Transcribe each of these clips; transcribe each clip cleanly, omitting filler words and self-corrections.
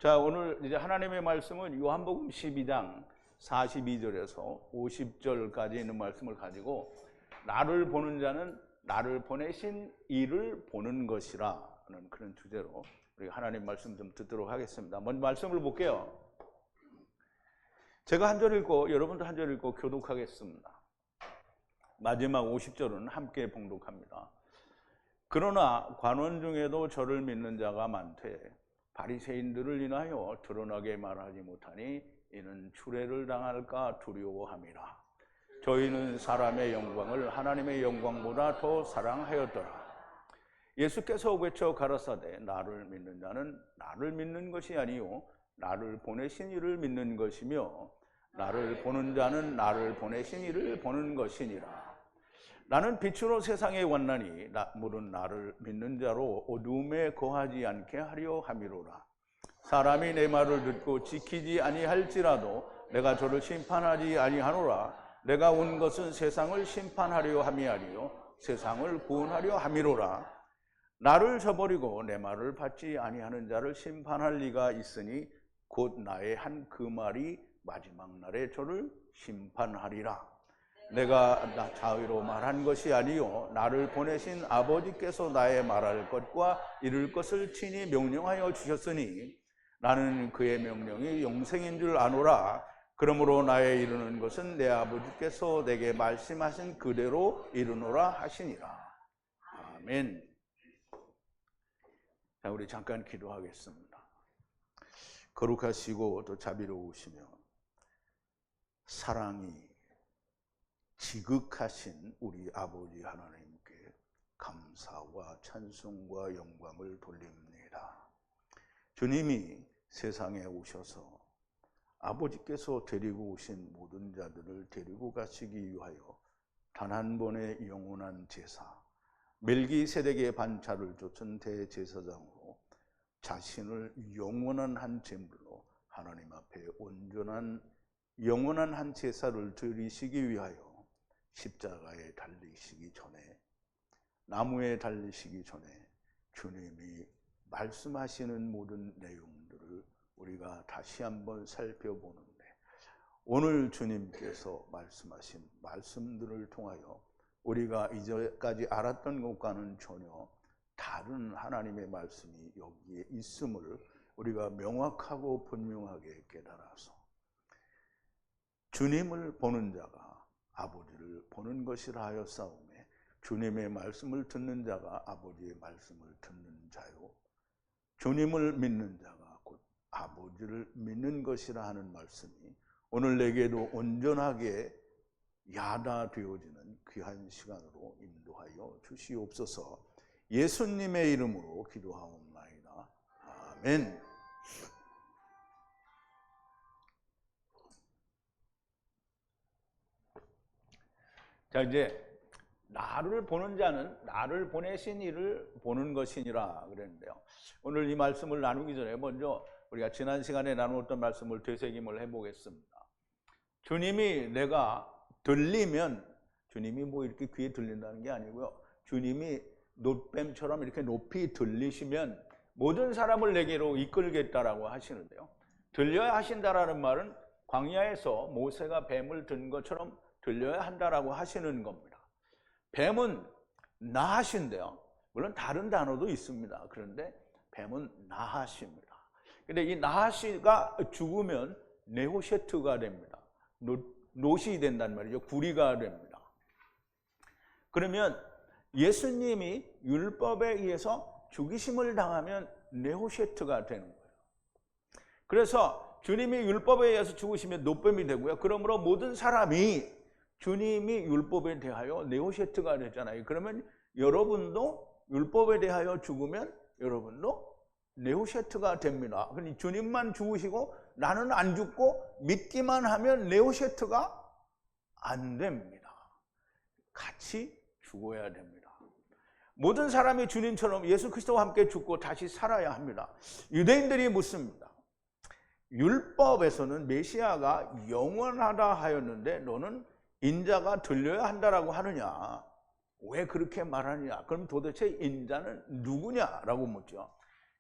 자, 오늘 이제 하나님의 말씀은 요한복음 12장 42절에서 50절까지 있는 말씀을 가지고 나를 보는 자는 나를 보내신 이를 보는 것이라는 그런 주제로 우리 하나님 말씀 좀 듣도록 하겠습니다. 먼저 말씀을 볼게요. 제가 한 절 읽고 여러분도 한 절 읽고 교독하겠습니다. 마지막 50절은 함께 봉독합니다. 그러나 관원 중에도 저를 믿는 자가 많되 바리새인들을 인하여 드러나게 말하지 못하니 이는 추례를 당할까 두려워함이라. 저희는 사람의 영광을 하나님의 영광보다 더 사랑하였더라. 예수께서 외쳐 가라사대 나를 믿는 자는 나를 믿는 것이 아니요 나를 보내신 이를 믿는 것이며 나를 보는 자는 나를 보내신 이를 보는 것이니라. 나는 빛으로 세상에 왔나니 물은 나를 믿는 자로 어둠에 거하지 않게 하려 함이로라. 사람이 내 말을 듣고 지키지 아니할지라도 내가 저를 심판하지 아니하노라. 내가 온 것은 세상을 심판하려 함이 아니요 세상을 구원하려 함이로라. 나를 저버리고 내 말을 받지 아니하는 자를 심판할 리가 있으니 곧 나의 한 그 말이 마지막 날에 저를 심판하리라. 내가 자의로 말한 것이 아니요 나를 보내신 아버지께서 나의 말할 것과 이룰 것을 친히 명령하여 주셨으니 나는 그의 명령이 영생인 줄 아노라. 그러므로 나의 이루는 것은 내 아버지께서 내게 말씀하신 그대로 이루노라 하시니라. 아멘. 자, 우리 잠깐 기도하겠습니다. 거룩하시고 또 자비로우시며 사랑이 지극하신 우리 아버지 하나님께 감사와 찬송과 영광을 돌립니다. 주님이 세상에 오셔서 아버지께서 데리고 오신 모든 자들을 데리고 가시기 위하여 단 한 번의 영원한 제사, 멜기세덱의 반차를 좇은 대제사장으로 자신을 영원한 한 제물로 하나님 앞에 온전한 영원한 한 제사를 드리시기 위하여 십자가에 달리시기 전에, 나무에 달리시기 전에 주님이 말씀하시는 모든 내용들을 우리가 다시 한번 살펴보는데, 오늘 주님께서 말씀하신 말씀들을 통하여 우리가 이제까지 알았던 것과는 전혀 다른 하나님의 말씀이 여기에 있음을 우리가 명확하고 분명하게 깨달아서 주님을 보는 자가 아버지를 보는 것이라 하였사오매 주님의 말씀을 듣는 자가 아버지의 말씀을 듣는 자요 주님을 믿는 자가 곧 아버지를 믿는 것이라 하는 말씀이 오늘 내게도 온전하게 야다되어지는 귀한 시간으로 인도하여 주시옵소서. 예수님의 이름으로 기도하옵나이다. 아멘. 자, 이제 나를 보는 자는 나를 보내신 이를 보는 것이니라 그랬는데요. 오늘 이 말씀을 나누기 전에 먼저 우리가 지난 시간에 나누었던 말씀을 되새김을 해보겠습니다. 주님이 내가 들리면, 주님이 뭐 이렇게 귀에 들린다는 게 아니고요. 주님이 놋뱀처럼 이렇게 높이 들리시면 모든 사람을 내게로 이끌겠다라고 하시는데요. 들려야 하신다라는 말은 광야에서 모세가 뱀을 든 것처럼 들려야 한다라고 하시는 겁니다. 뱀은 나하신데요. 물론 다른 단어도 있습니다. 그런데 뱀은 나하십니다. 근데 이 나하시가 죽으면 네호셰트가 됩니다. 놋이 된단 말이죠. 구리가 됩니다. 그러면 예수님이 율법에 의해서 죽이심을 당하면 네호셰트가 되는 거예요. 그래서 주님이 율법에 의해서 죽으시면 놋뱀이 되고요. 그러므로 모든 사람이 주님이 율법에 대하여 네오셰트가 되잖아요. 그러면 여러분도 율법에 대하여 죽으면 여러분도 네오셰트가 됩니다. 그러니 주님만 죽으시고 나는 안 죽고 믿기만 하면 네오셰트가 안 됩니다. 같이 죽어야 됩니다. 모든 사람이 주님처럼 예수 그리스도와 함께 죽고 다시 살아야 합니다. 유대인들이 묻습니다. 율법에서는 메시아가 영원하다 하였는데 너는 인자가 들려야 한다라고 하느냐? 왜 그렇게 말하느냐? 그럼 도대체 인자는 누구냐라고 묻죠.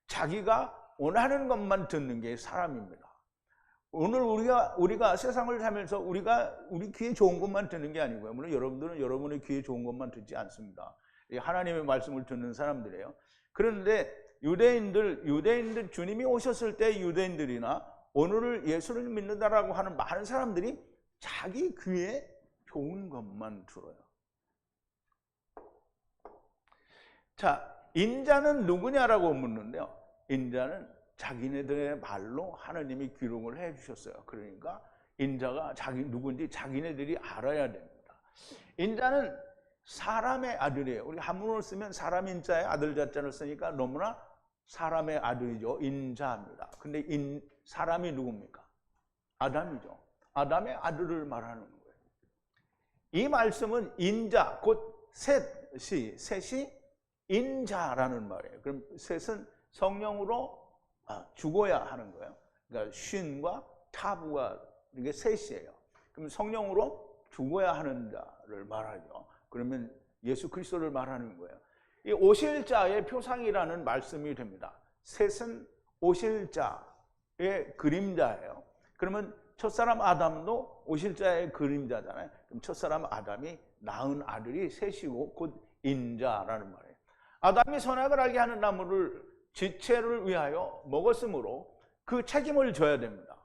자기가 원하는 것만 듣는 게 사람입니다. 오늘 우리가 세상을 살면서 우리 귀에 좋은 것만 듣는 게 아니고요. 물론 여러분들은 여러분의 귀에 좋은 것만 듣지 않습니다. 하나님의 말씀을 듣는 사람들이에요. 그런데 유대인들 주님이 오셨을 때 유대인들이나 오늘을 예수를 믿는다라고 하는 많은 사람들이 자기 귀에 좋은 것만 들어요. 자, 인자는 누구냐라고 묻는데요. 인자는 자기네들의 말로 하나님이 기록을 해 주셨어요. 그러니까 인자가 누군지 자기네들이 알아야 됩니다. 인자는 사람의 아들이에요. 우리 한문을 쓰면 사람 인자에 아들 자자를 쓰니까 너무나 사람의 아들이죠. 인자입니다. 근데 사람이 누굽니까? 아담이죠. 아담의 아들을 말하는 거예요. 이 말씀은 인자, 곧 셋이 인자라는 말이에요. 그럼 셋은 성령으로 죽어야 하는 거예요. 그러니까 쉰과 타부가 이게 셋이에요. 그럼 성령으로 죽어야 하는 자를 말하죠. 그러면 예수 그리스도를 말하는 거예요. 이 오실 자의 표상이라는 말씀이 됩니다. 셋은 오실 자의 그림자예요. 그러면 첫사람 아담도 오실 자의 그림자잖아요. 그럼 첫사람 아담이 낳은 아들이 셋이고 곧 인자라는 말이에요. 아담이 선악을 알게 하는 나무를 지체를 위하여 먹었으므로 그 책임을 져야 됩니다.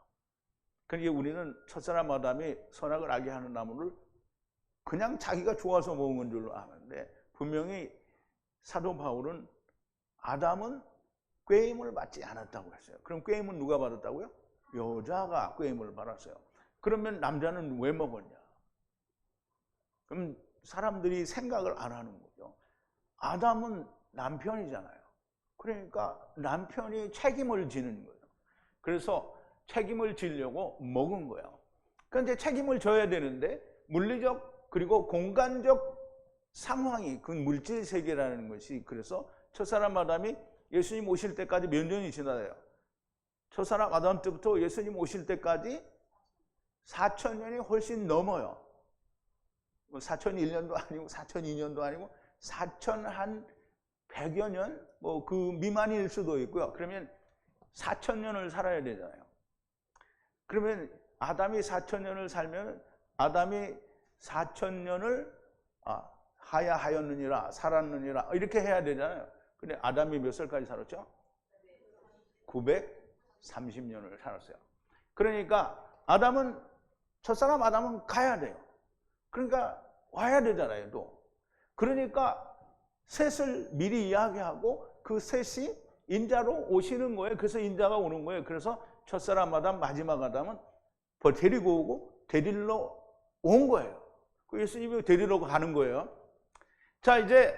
그러니까 우리는 첫사람 아담이 선악을 알게 하는 나무를 그냥 자기가 좋아서 먹은 줄로 아는데, 분명히 사도 바울은 아담은 꾀임을 받지 않았다고 했어요. 그럼 꾀임은 누가 받았다고요? 여자가 꾀임을 받았어요. 그러면 남자는 왜 먹었냐? 그럼 사람들이 생각을 안 하는 거죠. 아담은 남편이잖아요. 그러니까 남편이 책임을 지는 거예요. 그래서 책임을 지려고 먹은 거예요. 그런데 책임을 져야 되는데 물리적 그리고 공간적 상황이, 그 물질 세계라는 것이, 그래서 첫사람 아담이 예수님 오실 때까지 몇 년이 지나요? 첫사람 아담 때부터 예수님 오실 때까지 4,000년이 훨씬 넘어요. 4,001년도 아니고 4,002년도 아니고 4,100여 년, 그 미만일 수도 있고요. 그러면 4,000년을 살아야 되잖아요. 그러면 아담이 4,000년을 살면 아담이 4,000년을 하였느니라, 살았느니라 이렇게 해야 되잖아요. 근데 아담이 몇 살까지 살았죠? 930년을 살았어요. 그러니까 첫사람 아담은 가야 돼요. 그러니까 와야 되잖아요, 또. 그러니까 셋을 미리 이야기하고 그 셋이 인자로 오시는 거예요. 그래서 인자가 오는 거예요. 그래서 첫사람 아담, 마지막 아담은 데리고 오고 데리러 온 거예요. 그 예수님이 데리러 가는 거예요. 자, 이제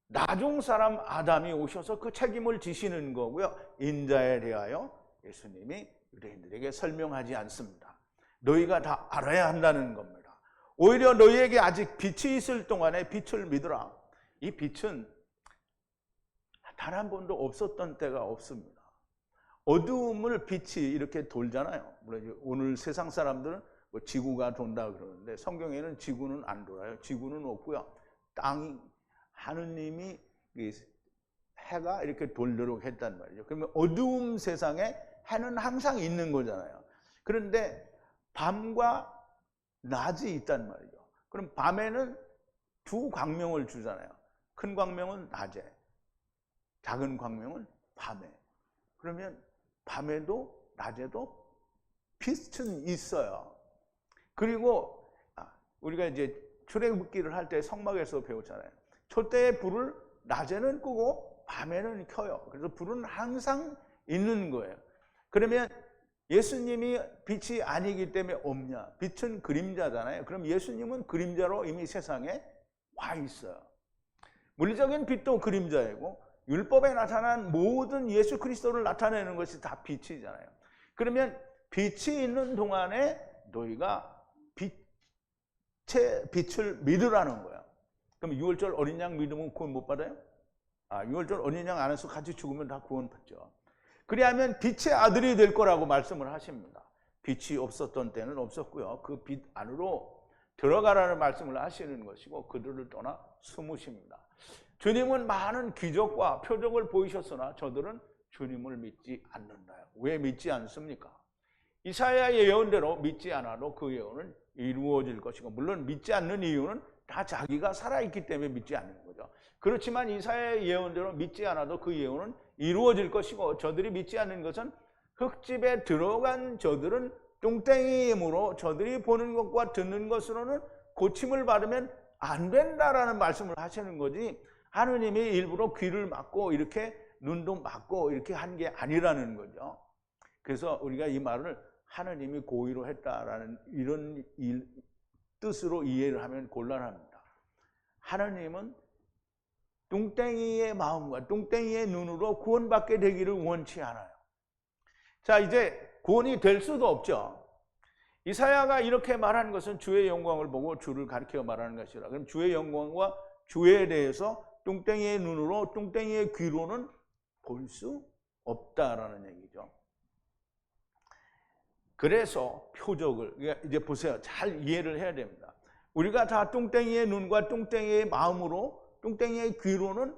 나중 사람 아담이 오셔서 그 책임을 지시는 거고요. 인자에 대하여 예수님이 유대인들에게 설명하지 않습니다. 너희가 다 알아야 한다는 겁니다. 오히려 너희에게 아직 빛이 있을 동안에 빛을 믿으라. 이 빛은 단 한 번도 없었던 때가 없습니다. 어두움을 빛이 이렇게 돌잖아요. 물론 오늘 세상 사람들은 지구가 돈다 그러는데 성경에는 지구는 안 돌아요. 지구는 없고요. 하느님이 해가 이렇게 돌도록 했단 말이죠. 그러면 어두움 세상에 해는 항상 있는 거잖아요. 그런데 밤과 낮이 있단 말이죠. 그럼 밤에는 두 광명을 주잖아요. 큰 광명은 낮에, 작은 광명은 밤에. 그러면 밤에도 낮에도 빛은 있어요. 그리고 우리가 이제 출애굽기를 할 때 성막에서 배웠잖아요. 촛대의 불을 낮에는 끄고 밤에는 켜요. 그래서 불은 항상 있는 거예요. 그러면 예수님이 빛이 아니기 때문에 없냐? 빛은 그림자잖아요. 그럼 예수님은 그림자로 이미 세상에 와 있어요. 물리적인 빛도 그림자이고 율법에 나타난 모든 예수 그리스도를 나타내는 것이 다 빛이잖아요. 그러면 빛이 있는 동안에 너희가 빛을 믿으라는 거야. 그럼 6월절 어린 양 믿으면 구원 못 받아요? 6월절 어린 양 안에서 같이 죽으면 다 구원 받죠. 그리하면 빛의 아들이 될 거라고 말씀을 하십니다. 빛이 없었던 때는 없었고요. 그 빛 안으로 들어가라는 말씀을 하시는 것이고 그들을 떠나 숨으십니다. 주님은 많은 기적과 표적을 보이셨으나 저들은 주님을 믿지 않는다요. 왜 믿지 않습니까? 이사야 예언대로 믿지 않아도 그 예언은 이루어질 것이고, 물론 믿지 않는 이유는 다 자기가 살아있기 때문에 믿지 않는 거죠. 그렇지만 이사야 예언대로 믿지 않아도 그 예언은 이루어질 것이고, 저들이 믿지 않는 것은 흙집에 들어간 저들은 뚱땡이이므로 저들이 보는 것과 듣는 것으로는 고침을 받으면 안 된다라는 말씀을 하시는 거지, 하느님이 일부러 귀를 막고 이렇게 눈도 막고 이렇게 한 게 아니라는 거죠. 그래서 우리가 이 말을 하느님이 고의로 했다라는 이런 뜻으로 이해를 하면 곤란합니다. 하느님은 뚱땡이의 마음과 뚱땡이의 눈으로 구원받게 되기를 원치 않아요. 자, 이제 구원이 될 수도 없죠. 이사야가 이렇게 말한 것은 주의 영광을 보고 주를 가리켜 말하는 것이라. 그럼 주의 영광과 주에 대해서 뚱땡이의 눈으로 뚱땡이의 귀로는 볼 수 없다라는 얘기죠. 그래서 표적을, 이제 보세요. 잘 이해를 해야 됩니다. 우리가 다 뚱땡이의 눈과 뚱땡이의 마음으로, 뚱땡이의 귀로는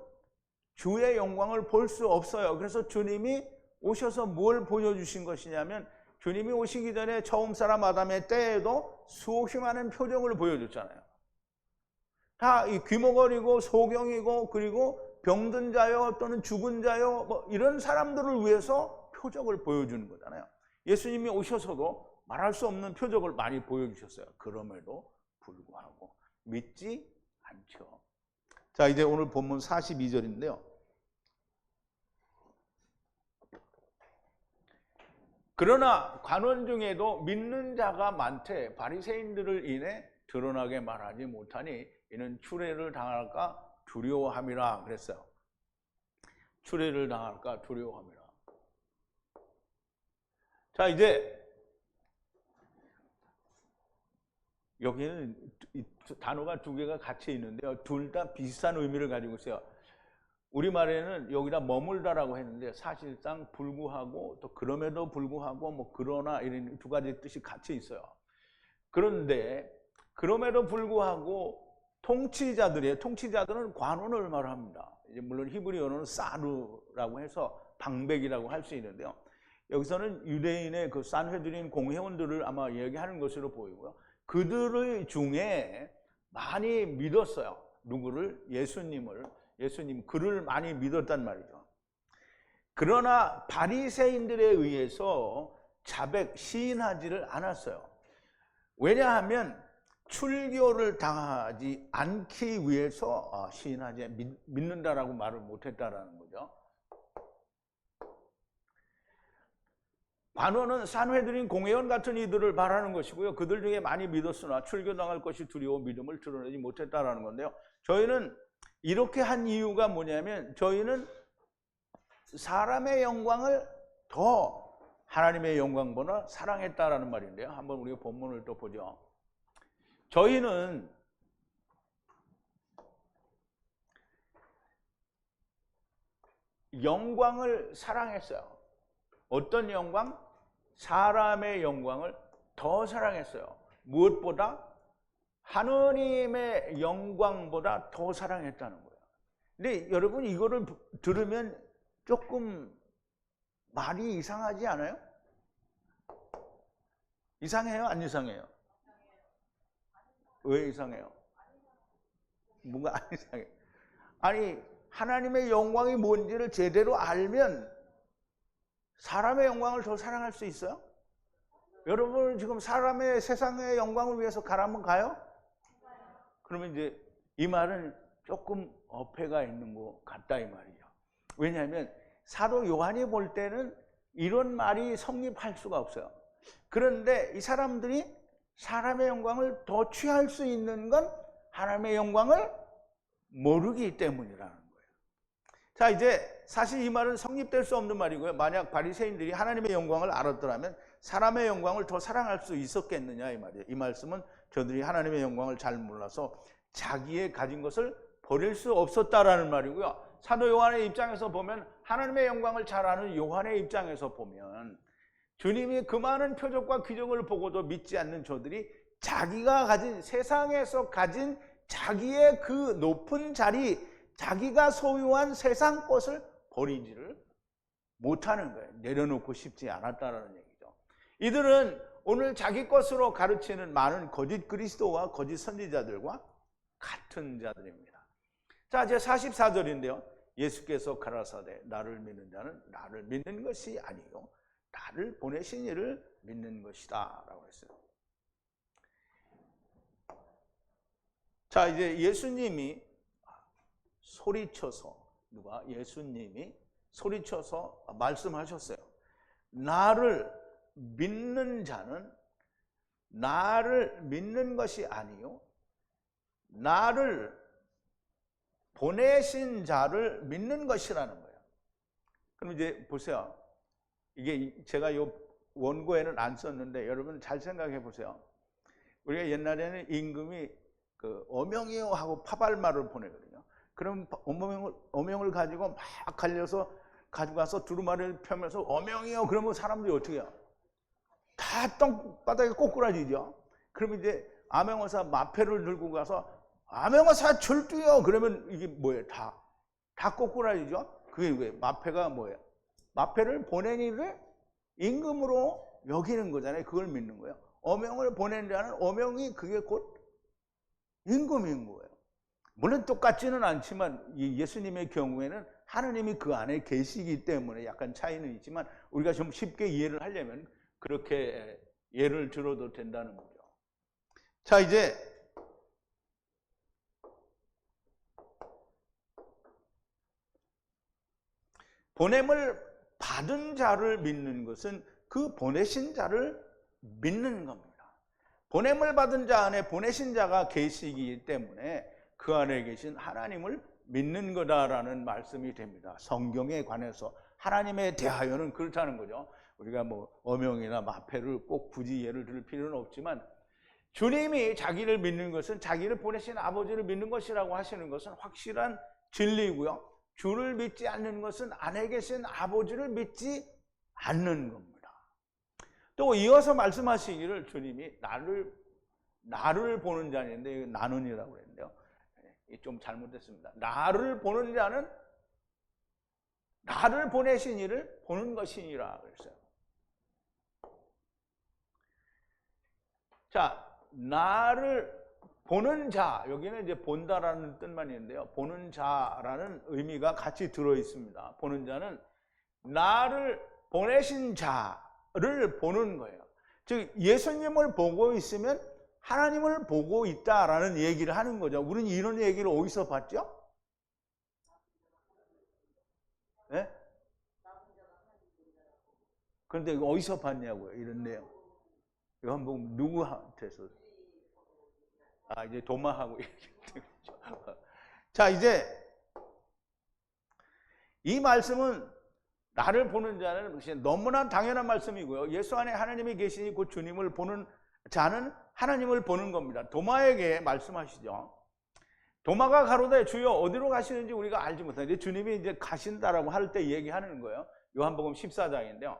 주의 영광을 볼 수 없어요. 그래서 주님이 오셔서 뭘 보여주신 것이냐면, 주님이 오시기 전에 처음 사람 아담의 때에도 수없이 많은 표적을 보여줬잖아요. 다 이 귀머거리고 소경이고 그리고 병든 자요 또는 죽은 자요 뭐 이런 사람들을 위해서 표적을 보여주는 거잖아요. 예수님이 오셔서도 말할 수 없는 표적을 많이 보여주셨어요. 그럼에도 불구하고 믿지 않죠. 자, 이제 오늘 본문 42절인데요. 그러나 관원 중에도 믿는 자가 많되 바리새인들을 인해 드러나게 말하지 못하니 이는 추례를 당할까 두려워함이라 그랬어요. 추례를 당할까 두려워함이라. 자, 이제 여기는 단어가 두 개가 같이 있는데요. 둘 다 비슷한 의미를 가지고 있어요. 우리말에는 여기다 머물다라고 했는데 사실상 불구하고 또 그럼에도 불구하고 뭐 그러나 이런 두 가지 뜻이 같이 있어요. 그런데 그럼에도 불구하고 통치자들은 관원을 말합니다. 이제 물론 히브리어는 사르라고 해서 방백이라고 할 수 있는데요. 여기서는 유대인의 그 산헤드린 공회원들을 아마 얘기하는 것으로 보이고요. 그들의 중에 많이 믿었어요. 누구를? 예수님 그를 많이 믿었단 말이죠. 그러나 바리새인들에 의해서 자백 시인하지를 않았어요. 왜냐하면 출교를 당하지 않기 위해서 시인하지 믿는다라고 말을 못했다라는 거죠. 관원은 산헤드린 공회원 같은 이들을 말하는 것이고요. 그들 중에 많이 믿었으나 출교당할 것이 두려워 믿음을 드러내지 못했다라는 건데요. 저희는 이렇게 한 이유가 뭐냐면, 저희는 사람의 영광을 더 하나님의 영광보다 사랑했다라는 말인데요. 한번 우리가 본문을 또 보죠. 저희는 영광을 사랑했어요. 어떤 영광? 사람의 영광을 더 사랑했어요. 무엇보다? 하느님의 영광보다 더 사랑했다는 거예요. 근데 여러분, 이거를 들으면 조금 말이 이상하지 않아요? 이상해요? 안 이상해요? 왜 이상해요? 뭔가 안 이상해요. 아니, 하나님의 영광이 뭔지를 제대로 알면 사람의 영광을 더 사랑할 수 있어요? 여러분 지금 사람의 세상의 영광을 위해서 가라면 가요? 그러면 이제 이 말은 조금 어폐가 있는 것 같다 이 말이죠. 왜냐하면 사도 요한이 볼 때는 이런 말이 성립할 수가 없어요. 그런데 이 사람들이 사람의 영광을 더 취할 수 있는 건 하나님의 영광을 모르기 때문이라는 거예요. 자, 이제 사실 이 말은 성립될 수 없는 말이고요. 만약 바리새인들이 하나님의 영광을 알았더라면 사람의 영광을 더 사랑할 수 있었겠느냐 이 말이에요. 이 말씀은 저들이 하나님의 영광을 잘 몰라서 자기의 가진 것을 버릴 수 없었다라는 말이고요. 사도 요한의 입장에서 보면, 하나님의 영광을 잘 아는 요한의 입장에서 보면, 주님이 그 많은 표적과 기적을 보고도 믿지 않는 저들이 자기가 가진, 세상에서 가진 자기의 그 높은 자리, 자기가 소유한 세상 것을 버리지를 못하는 거예요. 내려놓고 싶지 않았다는 얘기죠. 이들은 오늘 자기 것으로 가르치는 많은 거짓 그리스도와 거짓 선지자들과 같은 자들입니다. 자, 이제 44절인데요. 예수께서 가라사대 나를 믿는 자는 나를 믿는 것이 아니요 나를 보내신 이를 믿는 것이다 라고 했어요. 자, 이제 예수님이 소리쳐서 예수님이 소리쳐서 말씀하셨어요. 나를 믿는 자는 나를 믿는 것이 아니요 나를 보내신 자를 믿는 것이라는 거예요. 그럼 이제 보세요. 이게 제가 이 원고에는 안 썼는데 여러분 잘 생각해 보세요. 우리가 옛날에는 임금이 그 어명이요 하고 파발말을 보내거든요. 그럼 어명을 가지고 막 갈려서 가져가서 두루마리를 펴면서 어명이요 그러면 사람들이 어떻게 해요? 다 땅바닥에 꼬꾸라지죠. 그럼 이제 암행어사 마패를 들고 가서 암행어사 절두요 그러면 이게 뭐예요? 다 꼬꾸라지죠. 그게 왜? 마패가 뭐예요? 마패를 보낸 이를 임금으로 여기는 거잖아요. 그걸 믿는 거예요. 어명을 보낸 자는 어명이 그게 곧 임금인 거예요. 물론 똑같지는 않지만 예수님의 경우에는 하느님이 그 안에 계시기 때문에 약간 차이는 있지만 우리가 좀 쉽게 이해를 하려면 그렇게 예를 들어도 된다는 거죠. 자, 이제 보냄을 받은 자를 믿는 것은 그 보내신 자를 믿는 겁니다. 보냄을 받은 자 안에 보내신 자가 계시기 때문에 그 안에 계신 하나님을 믿는 거다라는 말씀이 됩니다. 성경에 관해서 하나님에 대하여는 그렇다는 거죠. 우리가 뭐 어명이나 마패를 꼭 굳이 예를 들 필요는 없지만 주님이 자기를 믿는 것은 자기를 보내신 아버지를 믿는 것이라고 하시는 것은 확실한 진리고요. 주를 믿지 않는 것은 안에 계신 아버지를 믿지 않는 겁니다. 또 이어서 말씀하시기를 주님이 나를 보는 자인데 나는이라고 그랬는데요. 좀 잘못됐습니다. 나를 보는 자는 나를 보내신 이를 보는 것이니라 그랬어요. 자, 나를 보는 자, 여기는 이제 본다라는 뜻만 있는데요. 보는 자라는 의미가 같이 들어 있습니다. 보는 자는 나를 보내신 자를 보는 거예요. 즉 예수님을 보고 있으면 하나님을 보고 있다라는 얘기를 하는 거죠. 우리는 이런 얘기를 어디서 봤죠? 네? 그런데 어디서 봤냐고요, 이런 내용. 이거 한번 누구한테서? 이제 도마하고 얘기했죠. 자, 이제 이 말씀은 나를 보는 자는 너무나 당연한 말씀이고요. 예수 안에 하나님이 계시니 곧 주님을 보는 자는 하나님을 보는 겁니다. 도마에게 말씀하시죠. 도마가 가로되 주여 어디로 가시는지 우리가 알지 못하는데 이제 주님이 이제 가신다라고 할 때 얘기하는 거예요. 요한복음 14장인데요.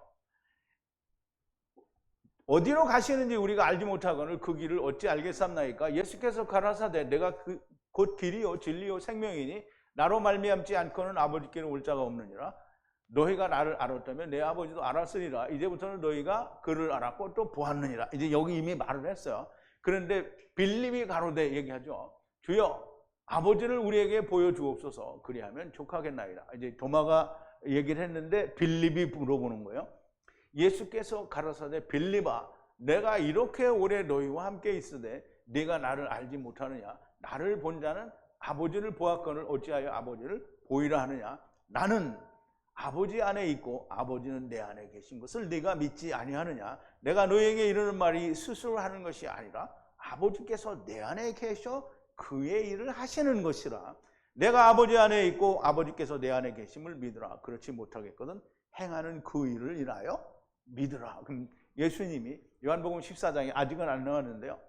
어디로 가시는지 우리가 알지 못하거늘 그 길을 어찌 알겠삼나이까? 예수께서 가라사대 내가 곧 길이요 진리요 생명이니 나로 말미암지 않고는 아버지께는 올 자가 없느니라. 너희가 나를 알았다면 내 아버지도 알았으리라. 이제부터는 너희가 그를 알았고 또 보았느니라. 이제 여기 이미 말을 했어요. 그런데 빌립이 가로되 얘기하죠. 주여 아버지를 우리에게 보여주옵소서. 그리하면 족하겠나이다. 이제 도마가 얘기를 했는데 빌립이 물어보는 거예요. 예수께서 가라사대 빌립아 내가 이렇게 오래 너희와 함께 있으되 네가 나를 알지 못하느냐? 나를 본 자는 아버지를 보았거늘 어찌하여 아버지를 보이라 하느냐? 나는 아버지 안에 있고 아버지는 내 안에 계신 것을 네가 믿지 아니하느냐? 내가 너에게 이르는 말이 스스로 하는 것이 아니라 아버지께서 내 안에 계셔 그의 일을 하시는 것이라. 내가 아버지 안에 있고 아버지께서 내 안에 계심을 믿으라. 그렇지 못하겠거든 행하는 그 일을 인하여 믿으라. 그럼 예수님이 요한복음 14장에 아직은 안 나왔는데요.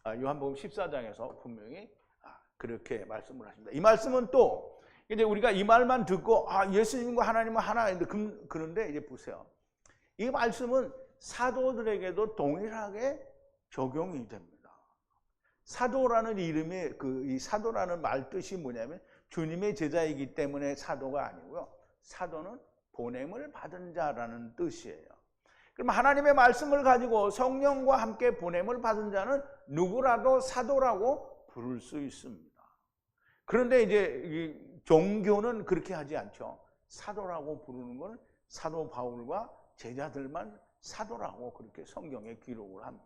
요한복음 14장에서 분명히 그렇게 말씀을 하십니다. 이 말씀은 또 이제 우리가 이 말만 듣고 예수님과 하나님은 하나인데 그런데 이제 보세요. 이 말씀은 사도들에게도 동일하게 적용이 됩니다. 사도라는 이름의 이 사도라는 말 뜻이 뭐냐면 주님의 제자이기 때문에 사도가 아니고요. 사도는 보냄을 받은 자라는 뜻이에요. 그럼 하나님의 말씀을 가지고 성령과 함께 보냄을 받은 자는 누구라도 사도라고 부를 수 있습니다. 그런데 이제 이 종교는 그렇게 하지 않죠. 사도라고 부르는 건 사도 바울과 제자들만 사도라고 그렇게 성경에 기록을 합니다.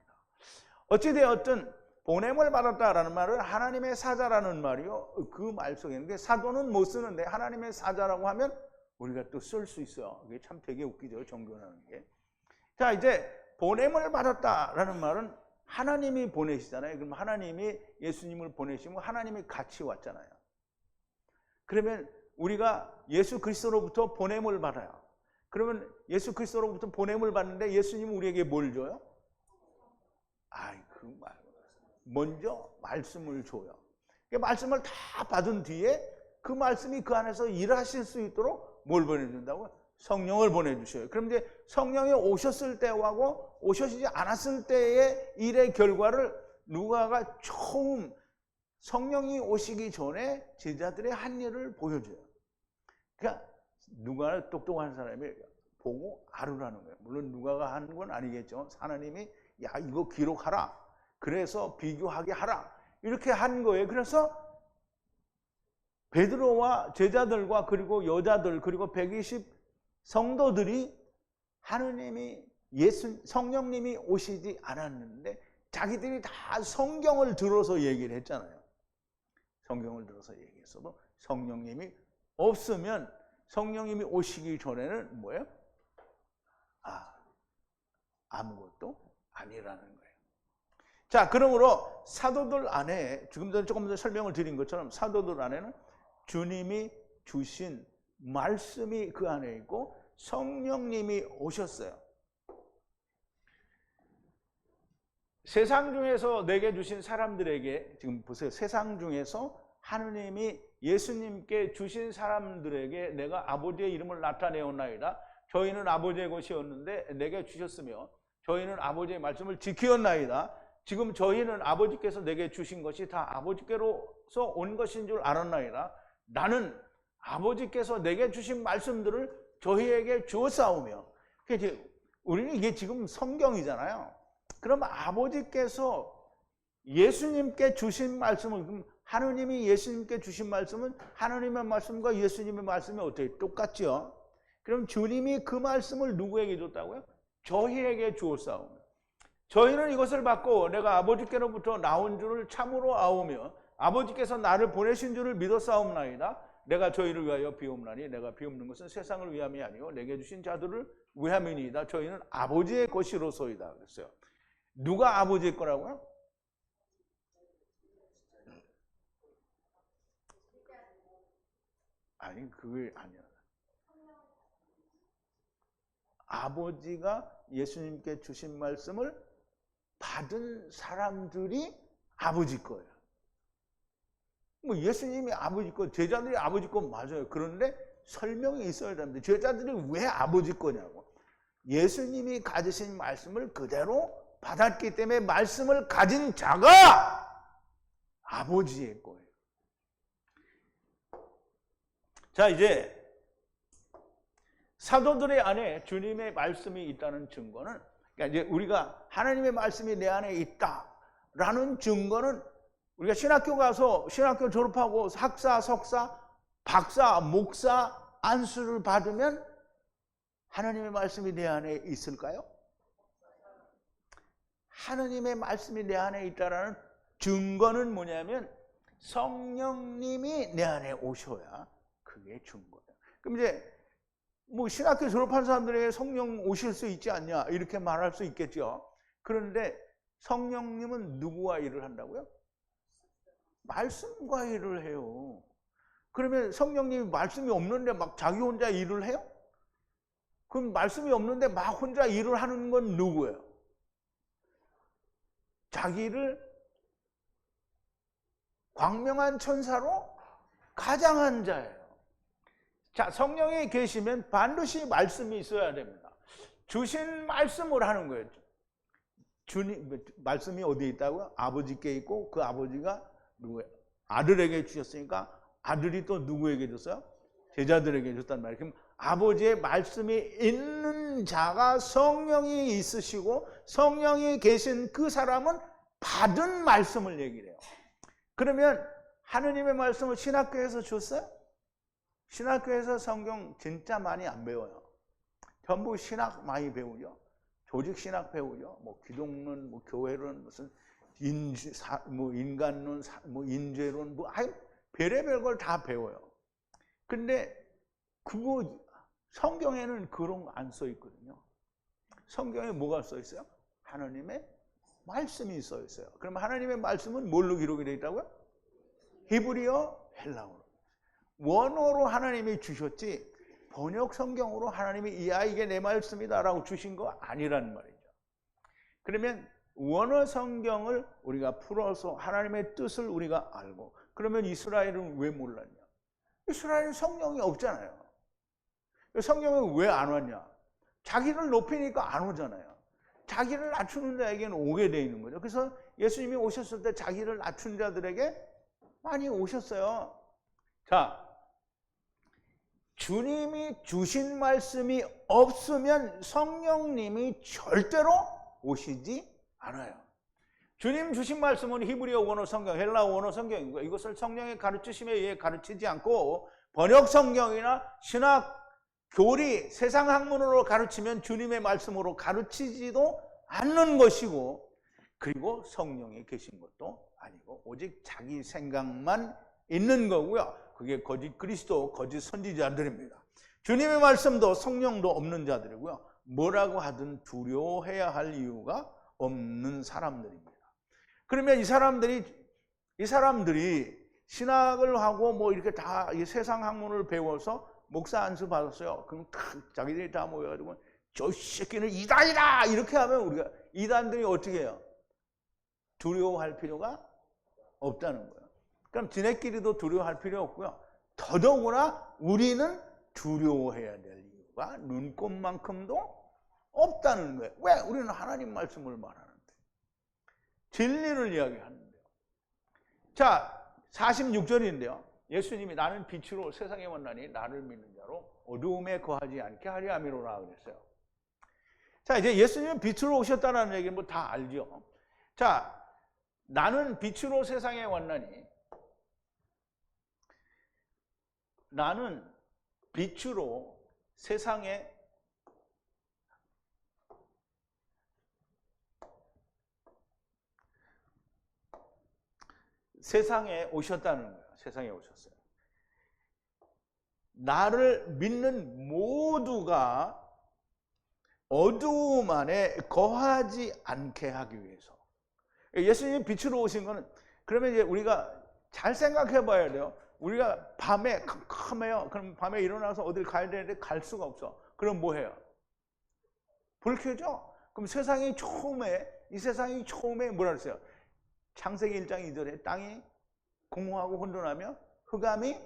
어찌되었든 보냄을 받았다라는 말은 하나님의 사자라는 말이요. 그 말 속에 있는데 사도는 못 쓰는데 하나님의 사자라고 하면 우리가 또 쓸 수 있어요. 이게 참 되게 웃기죠. 종교라는 게. 자, 이제 보냄을 받았다라는 말은 하나님이 보내시잖아요. 그럼 하나님이 예수님을 보내시면 하나님이 같이 왔잖아요. 그러면 우리가 예수 그리스도로부터 보냄을 받아요. 그러면 예수 그리스도로부터 보냄을 받는데 예수님은 우리에게 뭘 줘요? 그 말. 먼저 말씀을 줘요. 말씀을 다 받은 뒤에 그 말씀이 그 안에서 일하실 수 있도록 뭘 보내준다고요? 성령을 보내주셔요. 그럼 이제 성령이 오셨을 때하고 오셔지지 않았을 때의 일의 결과를 누가가 처음 성령이 오시기 전에 제자들의 한 일을 보여줘요. 그러니까 누가는 똑똑한 사람이 보고 알으라는 거예요. 물론 누가가 하는 건 아니겠죠. 하나님이 야 이거 기록하라. 그래서 비교하게 하라. 이렇게 한 거예요. 그래서 베드로와 제자들과 그리고 여자들 그리고 120 성도들이 하느님이 성령님이 오시지 않았는데 자기들이 다 성경을 들어서 얘기를 했잖아요. 성경을 들어서 얘기했어도 성령님이 없으면 성령님이 오시기 전에는 뭐예요? 아무것도 아니라는 거예요. 자, 그러므로 사도들 안에 지금 전에 조금 더 설명을 드린 것처럼 사도들 안에는 주님이 주신 말씀이 그 안에 있고 성령님이 오셨어요. 세상 중에서 내게 주신 사람들에게 지금 보세요. 세상 중에서 하느님이 예수님께 주신 사람들에게 내가 아버지의 이름을 나타내었나이다. 저희는 아버지의 것이었는데 내게 주셨으며 저희는 아버지의 말씀을 지키었나이다. 지금 저희는 아버지께서 내게 주신 것이 다 아버지께로서 온 것인 줄 알았나이다. 나는 아버지께서 내게 주신 말씀들을 저희에게 주었사오며. 우리는 이게 지금 성경이잖아요. 그럼 아버지께서 예수님께 주신 말씀을 하느님이 예수님께 주신 말씀은 하느님의 말씀과 예수님의 말씀이 어떻게 똑같죠? 그럼 주님이 그 말씀을 누구에게 줬다고요? 저희에게 주었사오며 저희는 이것을 받고 내가 아버지께로부터 나온 줄을 참으로 아오며 아버지께서 나를 보내신 줄을 믿었사옵나이다. 내가 저희를 위하여 비옵나니 내가 비옵는 것은 세상을 위함이 아니요 내게 주신 자들을 위함이니이다. 저희는 아버지의 것이로소이다. 그랬어요. 누가 아버지의 거라고요? 아니 그게 아니야. 아버지가 예수님께 주신 말씀을 받은 사람들이 아버지 거예요. 뭐 예수님이 아버지 거, 제자들이 아버지 거 맞아요. 그런데 설명이 있어야 됩니다. 제자들이 왜 아버지 거냐고. 예수님이 가지신 말씀을 그대로 받았기 때문에 말씀을 가진 자가 아버지의 거예요. 자, 이제 사도들의 안에 주님의 말씀이 있다는 증거는, 그러니까 이제 우리가 하나님의 말씀이 내 안에 있다라는 증거는 우리가 신학교 가서 신학교 졸업하고 학사, 석사, 박사, 목사 안수를 받으면 하나님의 말씀이 내 안에 있을까요? 하나님의 말씀이 내 안에 있다라는 증거는 뭐냐면 성령님이 내 안에 오셔야 그게 증거예요. 그럼 이제 뭐 신학교 졸업한 사람들에게 성령 오실 수 있지 않냐 이렇게 말할 수 있겠죠. 그런데 성령님은 누구와 일을 한다고요? 말씀과 일을 해요. 그러면 성령님이 말씀이 없는데 막 자기 혼자 일을 해요? 그럼 말씀이 없는데 막 혼자 일을 하는 건 누구예요? 자기를 광명한 천사로 가장한 자예요. 자, 성령이 계시면 반드시 말씀이 있어야 됩니다. 주신 말씀을 하는 거예요. 주님, 말씀이 어디에 있다고요? 아버지께 있고 그 아버지가 누구예요? 아들에게 주셨으니까 아들이 또 누구에게 줬어요? 제자들에게 줬단 말이에요. 그럼 아버지의 말씀이 있는 자가 성령이 있으시고 성령이 계신 그 사람은 받은 말씀을 얘기를 해요. 그러면 하느님의 말씀을 신학교에서 줬어요? 신학교에서 성경 진짜 많이 안 배워요. 전부 신학 많이 배우죠. 조직 신학 배우죠. 뭐 기독론, 뭐 교회론, 무슨 인간론, 뭐 인죄론, 뭐 별의별 걸 다 배워요. 근데 그거 성경에는 그런 거 안 써 있거든요. 성경에 뭐가 써 있어요? 하나님의 말씀이 써 있어요. 그럼 하나님의 말씀은 뭘로 기록이 되어 있다고요? 히브리어, 헬라어로. 원어로 하나님이 주셨지 번역 성경으로 하나님이 이 아이에게 내 말씀이다라고 주신 거 아니란 말이죠. 그러면 원어 성경을 우리가 풀어서 하나님의 뜻을 우리가 알고, 그러면 이스라엘은 왜 몰랐냐? 이스라엘은 성령이 없잖아요. 성령이 왜 안 왔냐? 자기를 높이니까 안 오잖아요. 자기를 낮추는 자에게는 오게 돼 있는 거죠. 그래서 예수님이 오셨을 때 자기를 낮춘 자들에게 많이 오셨어요. 자, 주님이 주신 말씀이 없으면 성령님이 절대로 오시지 않아요. 주님 주신 말씀은 히브리어 원어 성경, 헬라어 원어 성경이고, 이것을 성령의 가르치심에 의해 가르치지 않고 번역 성경이나 신학 교리, 세상 학문으로 가르치면 주님의 말씀으로 가르치지도 않는 것이고, 그리고 성령이 계신 것도 아니고 오직 자기 생각만 있는 거고요. 그게 거짓 그리스도, 거짓 선지자들입니다. 주님의 말씀도 성령도 없는 자들이고요. 뭐라고 하든 두려워해야 할 이유가 없는 사람들입니다. 그러면 이 사람들이 신학을 하고 뭐 이렇게 다 세상 학문을 배워서 목사 안수 받았어요. 그럼 자기들이 다 모여가지고 저 새끼는 이단이다 이렇게 하면 우리가 이단들이 어떻게 해요? 두려워할 필요가 없다는 거예요. 그럼 지네끼리도 두려워할 필요 없고요. 더더구나 우리는 두려워해야 될 이유가 눈꼽만큼도 없다는 거예요. 왜? 우리는 하나님 말씀을 말하는데, 진리를 이야기하는데요. 자, 46절인데요. 예수님이 나는 빛으로 세상에 왔나니 나를 믿는 자로 어두움에 거하지 않게 하려 함이로라 그랬어요. 자, 이제 예수님은 빛으로 오셨다는 얘기는 뭐 다 알죠. 자, 나는 빛으로 세상에 왔나니, 나는 빛으로 세상에 오셨다는 거예요. 세상에 오셨어요. 나를 믿는 모두가 어두움 안에 거하지 않게 하기 위해서. 예수님이 빛으로 오신 거는, 그러면 이제 우리가 잘 생각해 봐야 돼요. 우리가 밤에 캄캄해요. 그럼 밤에 일어나서 어딜 가야 되는데 갈 수가 없어. 그럼 뭐 해요? 불 켜죠? 그럼 이 세상이 처음에 뭐라 그랬어요? 창세기 1장 2절에 땅이 공허하고 혼돈하며 흑암이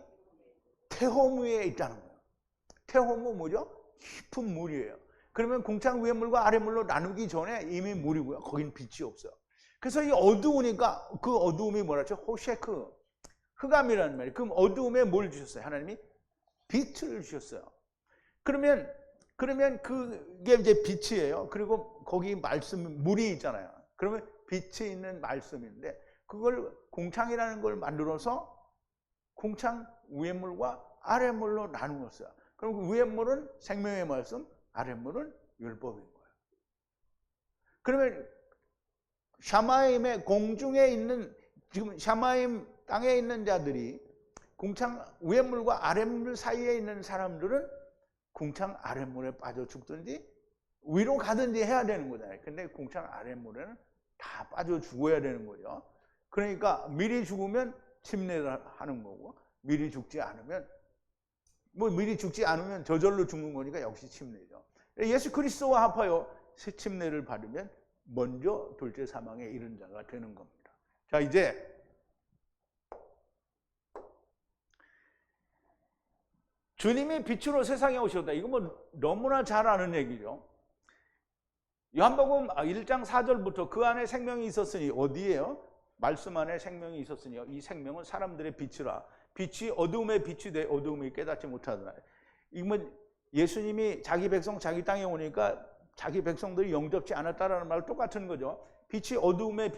태홈 위에 있다는 거예요. 태홈은 뭐죠? 깊은 물이에요. 그러면 공창 위의 물과 아래 물로 나누기 전에 이미 물이고요. 거긴 빛이 없어요. 그래서 이 어두우니까 그 어두움이 뭐라죠? 호셰크, 흑암이라는 말이에요. 그럼 어두움에 뭘 주셨어요? 하나님이 빛을 주셨어요. 그러면 그게 이제 빛이에요. 그리고 거기 말씀, 물이 있잖아요. 그러면 빛이 있는 말씀인데, 그걸 공창이라는 걸 만들어서 공창 위의 물과 아래 물로 나누었어요. 그럼 위의 물은 생명의 말씀, 아래 물은 율법인 거예요. 그러면 샤마임의 공중에 있는, 지금 샤마임 땅에 있는 자들이 공창 위의 물과 아래 물 사이에 있는 사람들은 공창 아래 물에 빠져 죽든지 위로 가든지 해야 되는 거잖아요. 근데 공창 아래 물에는 다 빠져 죽어야 되는 거죠. 그러니까 미리 죽으면 침례를 하는 거고, 미리 죽지 않으면 저절로 죽는 거니까 역시 침례죠. 예수 그리스도와 합하여 새 침례를 받으면 먼저 둘째 사망에 이른 자가 되는 겁니다. 자, 이제 주님이 빛으로 세상에 오셨다. 이거 뭐 너무나 잘 아는 얘기죠. 요한복음 1장 4절부터 그 안에 생명이 있었으니, 어디에요? 말씀 안에 생명이 있었으니 이 생명은 사람들의 빛이라. 빛이 어두움에 빛이 돼 어두움이 깨닫지 못하더라. 이건 예수님이 자기 백성 자기 땅에 오니까 자기 백성들이 영접지 않았다라는 말 똑같은 거죠. 빛이 어두움에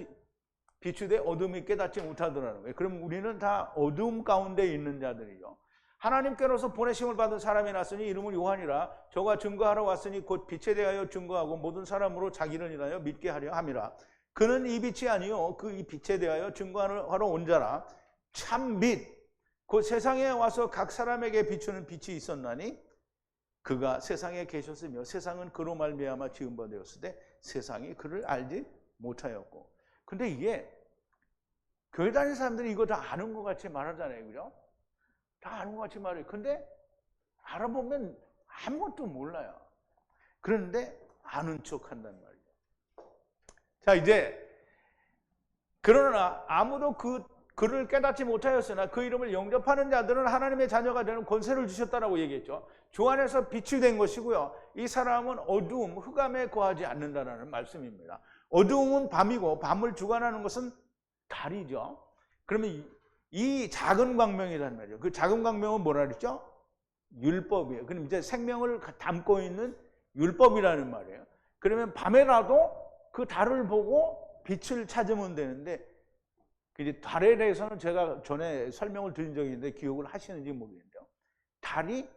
비추되 어둠이 깨닫지 못하더라는 거예요. 그럼 우리는 다 어두움 가운데 있는 자들이죠. 하나님께로서 보내심을 받은 사람이 났으니 이름은 요한이라. 저가 증거하러 왔으니 곧 빛에 대하여 증거하고 모든 사람으로 자기를 인하여 믿게 하려 함이라. 그는 이 빛이 아니요 그 이 빛에 대하여 증거하러 온 자라. 참 빛 곧 세상에 와서 각 사람에게 비추는 빛이 있었나니 그가 세상에 계셨으며 세상은 그로 말미암아 지은 바 되었으되 세상이 그를 알지 못하였고. 근데 이게 교회 다니는 사람들이 이거 다 아는 것 같이 말하잖아요. 그죠? 다 아는 것 같이 말해요. 근데 알아보면 아무것도 몰라요. 그런데 아는 척 한단 말이에요. 자, 이제 그러나 아무도 그를 깨닫지 못하였으나 그 이름을 영접하는 자들은 하나님의 자녀가 되는 권세를 주셨다라고 얘기했죠. 주 안에서 빛이 된 것이고요. 이 사람은 어두움, 흑암에 거하지 않는다라는 말씀입니다. 어두움은 밤이고 밤을 주관하는 것은 달이죠. 그러면 이 작은 광명이란 말이에요. 그 작은 광명은 뭐라 그랬죠? 율법이에요. 그럼 이제 생명을 담고 있는 율법이라는 말이에요. 그러면 밤에라도 그 달을 보고 빛을 찾으면 되는데, 이제 달에 대해서는 제가 전에 설명을 드린 적이 있는데 기억을 하시는지 모르겠는데요. 달이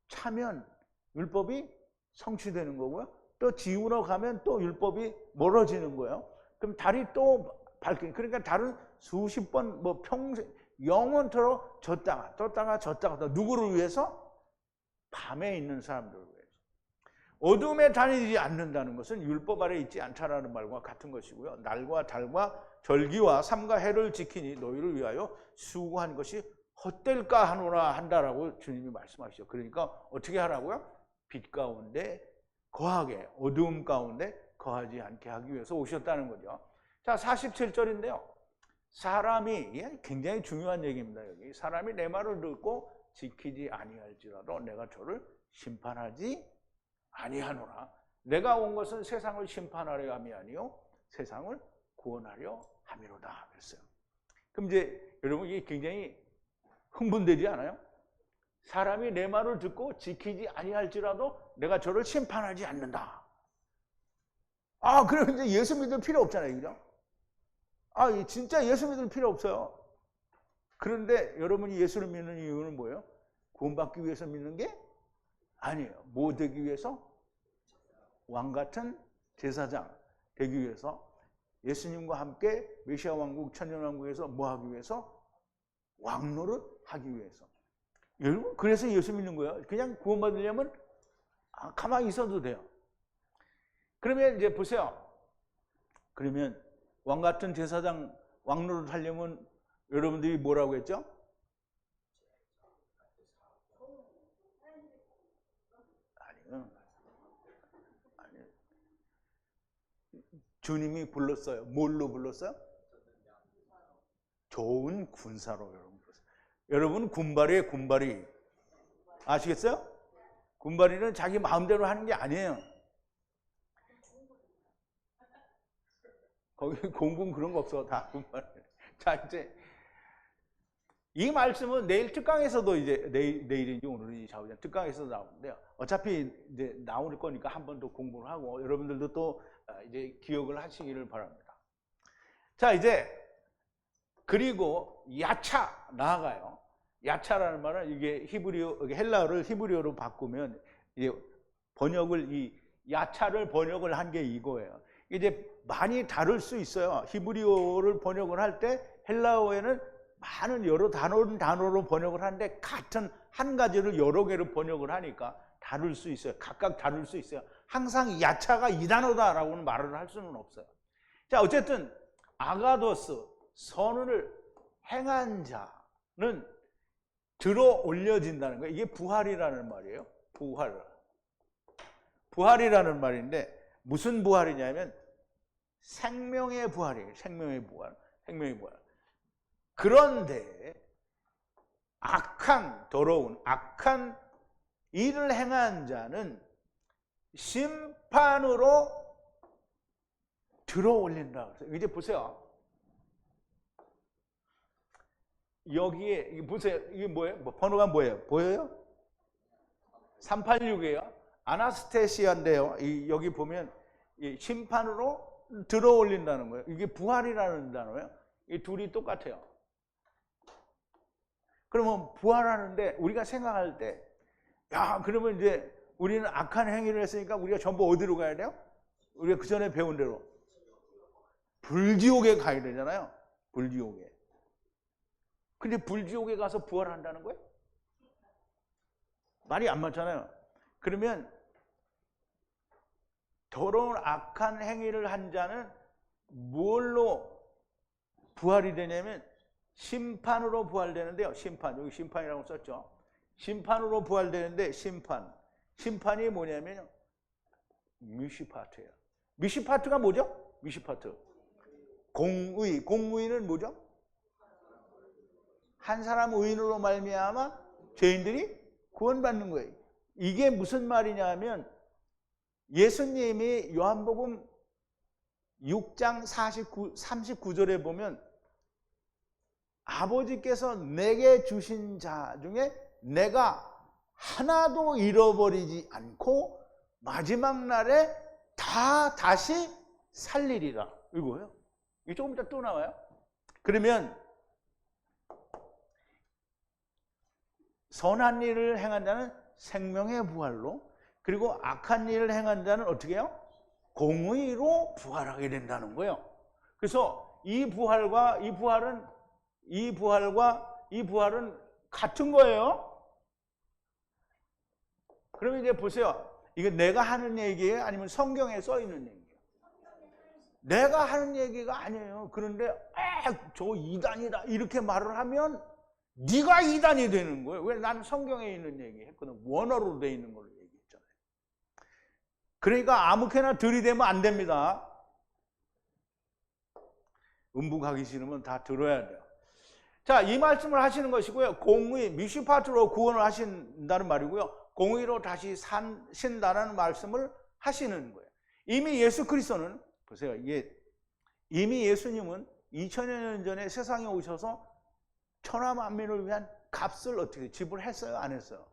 차면 율법이 성취되는 거고요. 또 지우러 가면 또 율법이 멀어지는 거예요. 그럼 달이 또 밝히는, 그러니까 달은 수십 번, 뭐 평생, 영원토록 졌다가 떴다가 누구를 위해서? 밤에 있는 사람들을 위해서. 어둠에 다니지 않는다는 것은 율법 아래 있지 않다라는 말과 같은 것이고요. 날과 달과 절기와 삼가 해를 지키니 너희를 위하여 수고한 것이 헛될까 하노라 한다라고 주님이 말씀하시죠. 그러니까 어떻게 하라고요? 빛 가운데 거하게, 어두움 가운데 거하지 않게 하기 위해서 오셨다는 거죠. 자, 47절인데요. 사람이, 굉장히 중요한 얘기입니다. 여기 사람이 내 말을 듣고 지키지 아니할지라도 내가 저를 심판하지 아니하노라. 내가 온 것은 세상을 심판하려 함이 아니요 세상을 구원하려 함이로다 그랬어요. 그럼 이제 여러분 이게 굉장히 흥분되지 않아요? 사람이 내 말을 듣고 지키지 아니할지라도 내가 저를 심판하지 않는다. 아, 그럼 이제 예수 믿을 필요 없잖아요. 그죠? 아, 진짜 예수 믿을 필요 없어요. 그런데 여러분이 예수를 믿는 이유는 뭐예요? 구원받기 위해서 믿는 게 아니에요. 뭐 되기 위해서? 왕 같은 제사장 되기 위해서, 예수님과 함께 메시아 왕국, 천년 왕국에서 뭐 하기 위해서? 왕노릇 하기 위해서. 여러분, 그래서 예수 믿는 거예요. 그냥 구원받으려면 가만히 있어도 돼요. 그러면 이제 보세요. 그러면 왕 같은 제사장 왕노릇 하려면 여러분들이 뭐라고 했죠? 아니요. 주님이 불렀어요. 뭘로 불렀어요? 좋은 군사로 여러분 불렀어요. 여러분 군발이에요, 군발이. 아시겠어요? 군발이는 자기 마음대로 하는 게 아니에요. 거기 공군 그런 거 없어. 다 군발. 자, 이제 이 말씀은 내일 특강에서도 이제 내일인지 오늘인지 좌우장 특강에서도 나오는데요. 어차피 이제 나올 거니까 한 번 더 공부를 하고 여러분들도 또 이제 기억을 하시기를 바랍니다. 자, 이제 그리고 야차 나아가요. 야차라는 말은 이게 히브리어, 헬라어를 히브리어로 바꾸면 이제 번역을, 이 야차를 번역을 한 게 이거예요. 이제 많이 다를 수 있어요. 히브리어를 번역을 할 때 헬라어에는 많은 여러 단어로 번역을 하는데 같은 한 가지를 여러 개로 번역을 하니까 다를 수 있어요. 각각 다를 수 있어요. 항상 야차가 이 단어다라고는 말을 할 수는 없어요. 자, 어쨌든 아가도스, 선을 행한 자는 들어 올려진다는 거예요. 이게 부활이라는 말이에요. 부활이라는 말인데 무슨 부활이냐면 생명의 부활이에요. 생명의 부활. 그런데 더러운 악한 일을 행한 자는 심판으로 들어 올린다. 이제 보세요. 여기에 보세요. 이게 뭐예요? 번호가 뭐예요? 보여요? 386이에요. 아나스테시아인데요. 여기 보면 이 심판으로 들어올린다는 거예요. 이게 부활이라는 단어예요. 이 둘이 똑같아요. 그러면 부활하는데 우리가 생각할 때, 야, 그러면 이제 우리는 악한 행위를 했으니까 우리가 전부 어디로 가야 돼요? 우리가 그 전에 배운 대로 불지옥에 가야 되잖아요. 불지옥에. 근데 불지옥에 가서 부활한다는 거예요? 말이 안 맞잖아요. 그러면 더러운 악한 행위를 한 자는 뭘로 부활이 되냐면 심판으로 부활되는데요. 심판, 여기 심판이라고 썼죠. 심판으로 부활되는데 심판이 뭐냐면 미시파트예요. 미시파트가 뭐죠? 미시파트. 공의는 뭐죠? 한 사람 의인으로 말미암아 죄인들이 구원받는 거예요. 이게 무슨 말이냐면 예수님이 요한복음 6장 39절에 보면 아버지께서 내게 주신 자 중에 내가 하나도 잃어버리지 않고 마지막 날에 다 다시 살리리라. 이거예요. 이게 조금 이따 또 나와요. 그러면 선한 일을 행한 자는 생명의 부활로, 그리고 악한 일을 행한 자는 어떻게 해요? 공의로 부활하게 된다는 거예요. 그래서 이 부활은 같은 거예요. 그러면 이제 보세요. 이거 내가 하는 얘기예요? 아니면 성경에 써 있는 얘기예요? 내가 하는 얘기가 아니에요. 그런데 저 이단이다 이렇게 말을 하면 네가 이단이 되는 거예요. 왜? 나는 성경에 있는 얘기 했거든. 원어로 돼 있는 걸로 얘기했잖아요. 그러니까 아무렇게나 들이대면 안 됩니다. 음부 가기 싫으면 다 들어야 돼요. 자, 이 말씀을 하시는 것이고요. 공의, 미시파트로 구원을 하신다는 말이고요. 공의로 다시 산신다는 말씀을 하시는 거예요. 이미 예수 그리스도는, 보세요. 이미 예수님은 2000여 년 전에 세상에 오셔서 천하 만민을 위한 값을 어떻게 지불했어요? 안 했어요?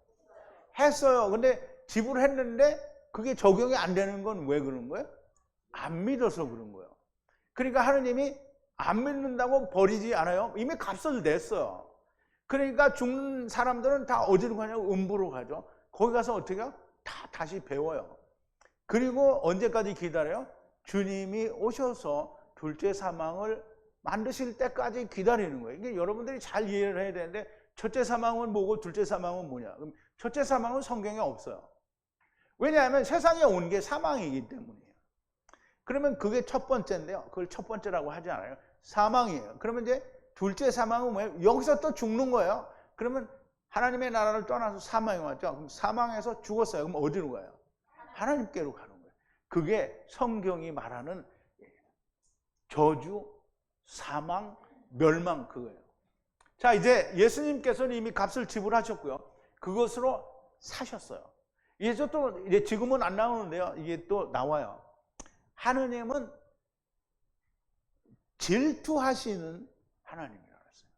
했어요. 근데 지불했는데 그게 적용이 안 되는 건 왜 그런 거예요? 안 믿어서 그런 거예요. 그러니까 하느님이 안 믿는다고 버리지 않아요. 이미 값을 냈어요. 그러니까 죽는 사람들은 다 어디로 가냐고 음부로 가죠. 거기 가서 어떻게 해요? 다시 배워요. 그리고 언제까지 기다려요? 주님이 오셔서 둘째 사망을 만드실 때까지 기다리는 거예요. 이게 여러분들이 잘 이해를 해야 되는데, 첫째 사망은 뭐고 둘째 사망은 뭐냐? 그럼 첫째 사망은 성경에 없어요. 왜냐하면 세상에 온 게 사망이기 때문이에요. 그러면 그게 첫 번째인데요. 그걸 첫 번째라고 하지 않아요. 사망이에요. 그러면 이제 둘째 사망은 뭐예요? 여기서 또 죽는 거예요. 그러면 하나님의 나라를 떠나서 사망에 왔죠. 그럼 사망에서 죽었어요. 그럼 어디로 가요? 하나님께로 가는 거예요. 그게 성경이 말하는 저주, 사망, 멸망, 그거예요. 자, 이제 예수님께서는 이미 값을 지불하셨고요. 그것으로 사셨어요. 이제 또 이제 지금은 안 나오는데요. 이게 또 나와요. 하느님은 질투하시는 하나님이라고 했어요.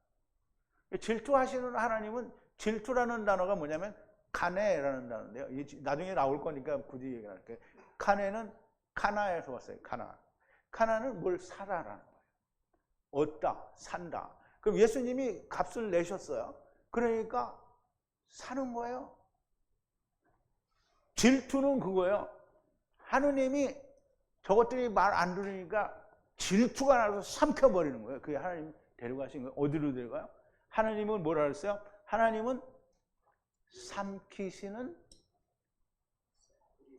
질투하시는 하나님은, 질투라는 단어가 뭐냐면 카네라는 단어인데요. 나중에 나올 거니까 굳이 얘기할게요. 카네는 카나에서 왔어요. 카나는 뭘 사라라는 거예요. 얻다, 산다. 그럼 예수님이 값을 내셨어요. 그러니까 사는 거예요. 질투는 그거예요. 하느님이 저것들이 말 안 들으니까 질투가 나서 삼켜버리는 거예요. 그게 하나님 데려가신 거예요. 어디로 데려가요? 하나님은 뭐라 그랬어요? 하나님은 삼키시는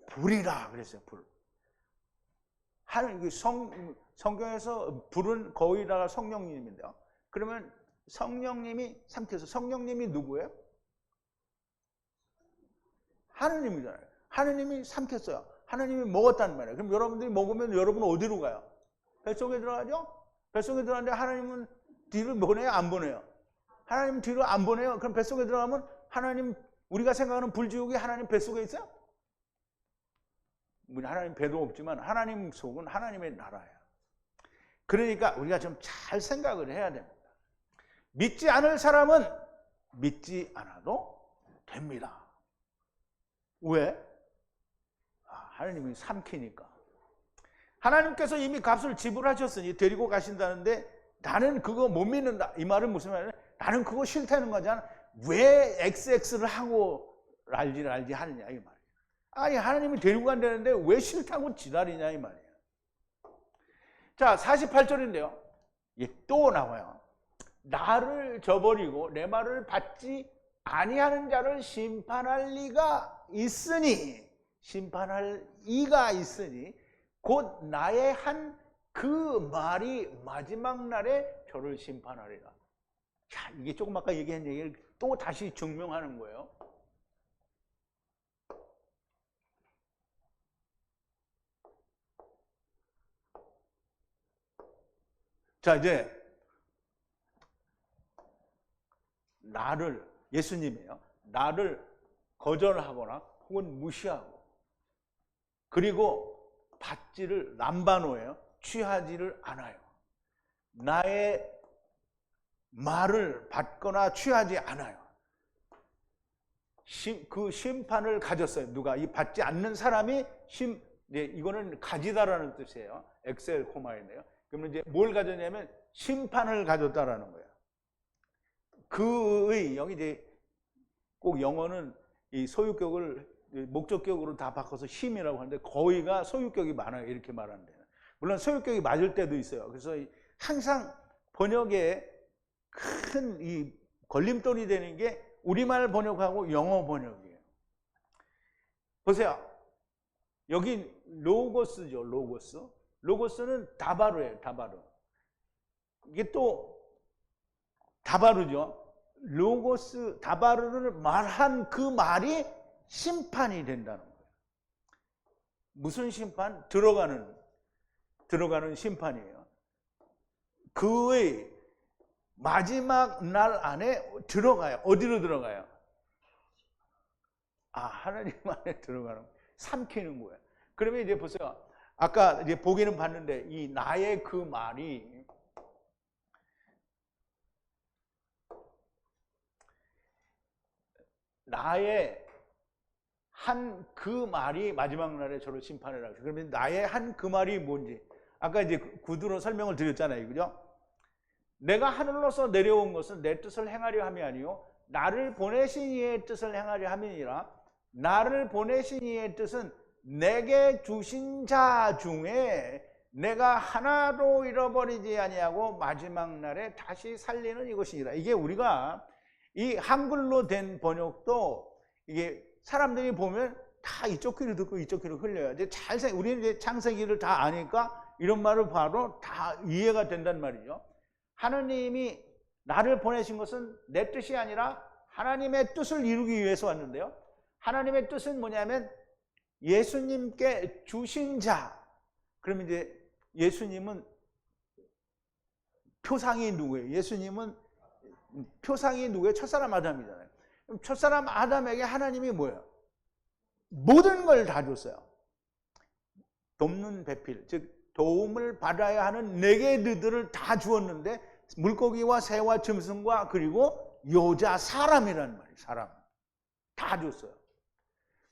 불이라 그랬어요. 불. 성경에서 불은 거의 다 성령님인데요. 그러면 성령님이 삼켜서, 성령님이 누구예요? 하느님이잖아요. 하느님이 삼켰어요. 하느님이 먹었단 말이에요. 그럼 여러분들이 먹으면 여러분은 어디로 가요? 뱃속에 들어가죠? 뱃속에 들어가는데 하나님은 뒤를 보내요? 안 보내요? 하나님 뒤로 안 보내요? 그럼 뱃속에 들어가면 하나님, 우리가 생각하는 불지옥이 하나님 뱃속에 있어요? 하나님 배도 없지만 하나님 속은 하나님의 나라예요. 그러니까 우리가 좀 잘 생각을 해야 됩니다. 믿지 않을 사람은 믿지 않아도 됩니다. 왜? 하나님이 삼키니까. 하나님께서 이미 값을 지불하셨으니 데리고 가신다는데 나는 그거 못 믿는다. 이 말은 무슨 말이냐? 나는 그거 싫다는 거잖아. 왜 XX를 하고 랄지 하느냐 이 말이야. 아니 하나님이 데리고 간다는데 왜 싫다고 지랄이냐 이 말이야. 자 48절인데요. 또 나와요. 나를 저버리고 내 말을 받지 아니하는 자를 심판할 리가 있으니 곧 나의 한 그 말이 마지막 날에 저를 심판하리라. 자, 이게 조금 아까 얘기한 얘기를 또 다시 증명하는 거예요. 자, 이제 예수님이에요. 나를 거절하거나 혹은 무시하고 그리고 받지를 남반호예요. 취하지를 않아요. 나의 말을 받거나 취하지 않아요. 그 심판을 가졌어요. 누가? 이 받지 않는 사람이 이거는 가지다라는 뜻이에요. 엑셀 코마인데요. 그러면 이제 뭘 가졌냐면 심판을 가졌다라는 거예요. 여기 이제 꼭 영어는 이 소유격을 목적격으로 다 바꿔서 힘이라고 하는데 거의가 소유격이 많아요. 이렇게 말하는데. 물론 소유격이 맞을 때도 있어요. 그래서 항상 번역에 큰 이 걸림돌이 되는 게 우리말 번역하고 영어 번역이에요. 보세요. 여기 로고스죠. 로고스는 다바르예요. 이게 또 다바르죠. 다바르를 말한 그 말이 심판이 된다는 거예요. 무슨 심판? 들어가는 심판이에요. 그의 마지막 날 안에 들어가요. 어디로 들어가요? 하나님 안에 들어가는 거예요. 삼키는 거예요. 그러면 이제 보세요. 아까 이제 보기는 봤는데 이 나의 그 말이 나의 한 그 말이 마지막 날에 저를 심판을 하죠. 그러면 나의 한 그 말이 뭔지 아까 이제 구두로 설명을 드렸잖아요. 그죠? 내가 하늘로서 내려온 것은 내 뜻을 행하려 함이 아니요 나를 보내신 이의 뜻을 행하려 함이니라. 나를 보내신 이의 뜻은 내게 주신 자 중에 내가 하나도 잃어버리지 아니하고 마지막 날에 다시 살리는 이것이니라. 이게 우리가 이 한글로 된 번역도 이게 사람들이 보면 다 이쪽 귀로 듣고 이쪽 귀로 흘려요. 이제 우리는 이제 창세기를 다 아니까 이런 말을 봐도 다 이해가 된단 말이죠. 하느님이 나를 보내신 것은 내 뜻이 아니라 하나님의 뜻을 이루기 위해서 왔는데요. 하나님의 뜻은 뭐냐면 예수님께 주신 자. 그러면 이제 예수님은 표상이 누구예요? 예수님은 표상이 누구예요? 첫사람 아담이잖아요. 그럼 첫사람 아담에게 하나님이 뭐예요? 모든 걸 다 줬어요. 돕는 배필, 즉 도움을 받아야 하는 네 개들을 다 주었는데 물고기와 새와 짐승과 그리고 여자 사람이라는 말이에요. 사람 다 줬어요.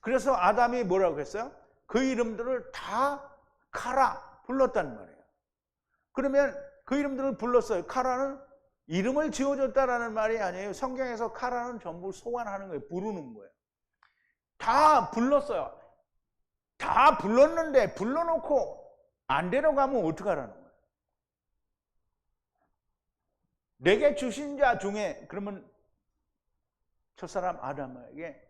그래서 아담이 뭐라고 했어요? 그 이름들을 다 카라 불렀단 말이에요. 그러면 그 이름들을 불렀어요. 카라는 이름을 지어줬다라는 말이 아니에요. 성경에서 카라는 전부 소환하는 거예요. 부르는 거예요. 다 불렀어요. 다 불렀는데 불러놓고 안 데려가면 어떡하라는 거예요? 내게 주신 자 중에 그러면 첫사람 아담에게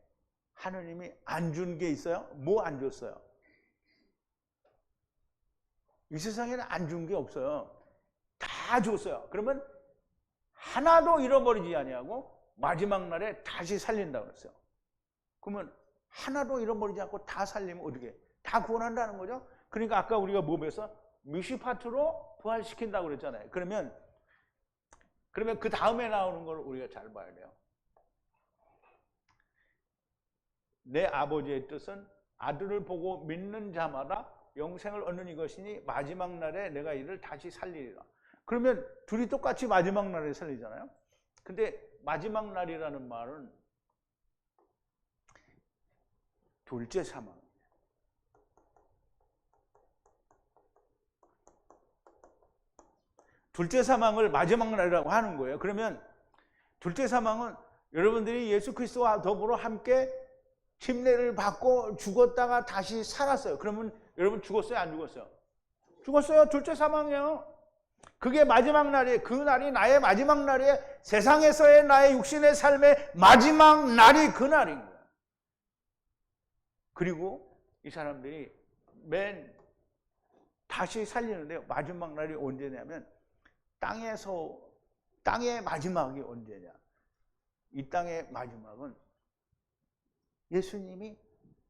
하느님이 안 준 게 있어요? 뭐 안 줬어요? 이 세상에는 안 준 게 없어요. 다 줬어요. 그러면 하나도 잃어버리지 아니하고 마지막 날에 다시 살린다고 그랬어요. 그러면 하나도 잃어버리지 않고 다 살리면 어떻게? 다 구원한다는 거죠. 그러니까 아까 우리가 뭐 배웠어? 미시파트로 부활시킨다고 그랬잖아요. 그러면 그 다음에 나오는 걸 우리가 잘 봐야 돼요. 내 아버지의 뜻은 아들을 보고 믿는 자마다 영생을 얻는 이것이니 마지막 날에 내가 이를 다시 살리리라. 그러면 둘이 똑같이 마지막 날에 살리잖아요. 근데 마지막 날이라는 말은 둘째 사망. 둘째 사망을 마지막 날이라고 하는 거예요. 그러면 둘째 사망은 여러분들이 예수 그리스도와 더불어 함께 침례를 받고 죽었다가 다시 살았어요. 그러면 여러분 죽었어요? 안 죽었어요? 죽었어요. 둘째 사망이에요. 그게 마지막 날이에요. 그 날이 나의 마지막 날이에요. 세상에서의 나의 육신의 삶의 마지막 날이 그 날인 거예요. 그리고 이 사람들이 다시 살리는데요. 마지막 날이 언제냐면 땅의 마지막이 언제냐. 이 땅의 마지막은 예수님이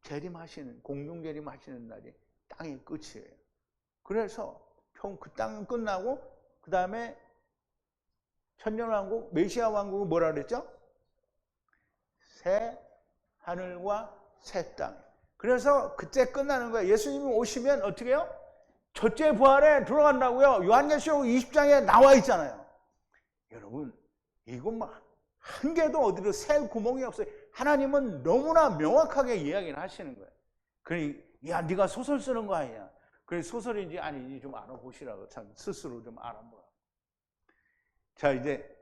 재림하시는, 공중 재림하시는 날이 땅의 끝이에요. 그래서 그 땅은 끝나고 그 다음에 천년왕국, 메시아 왕국은 뭐라 그랬죠? 새 하늘과 새 땅. 그래서 그때 끝나는 거예요. 예수님이 오시면 어떻게 해요? 첫째 부활에 들어간다고요. 요한계시록 20장에 나와 있잖아요. 여러분, 이건 한 개도 어디로 새 구멍이 없어요. 하나님은 너무나 명확하게 이야기를 하시는 거예요. 그러니 야, 네가 소설 쓰는 거 아니야. 그래, 소설인지 아닌지 좀 알아보시라고, 참 스스로 좀 알아보라. 자, 이제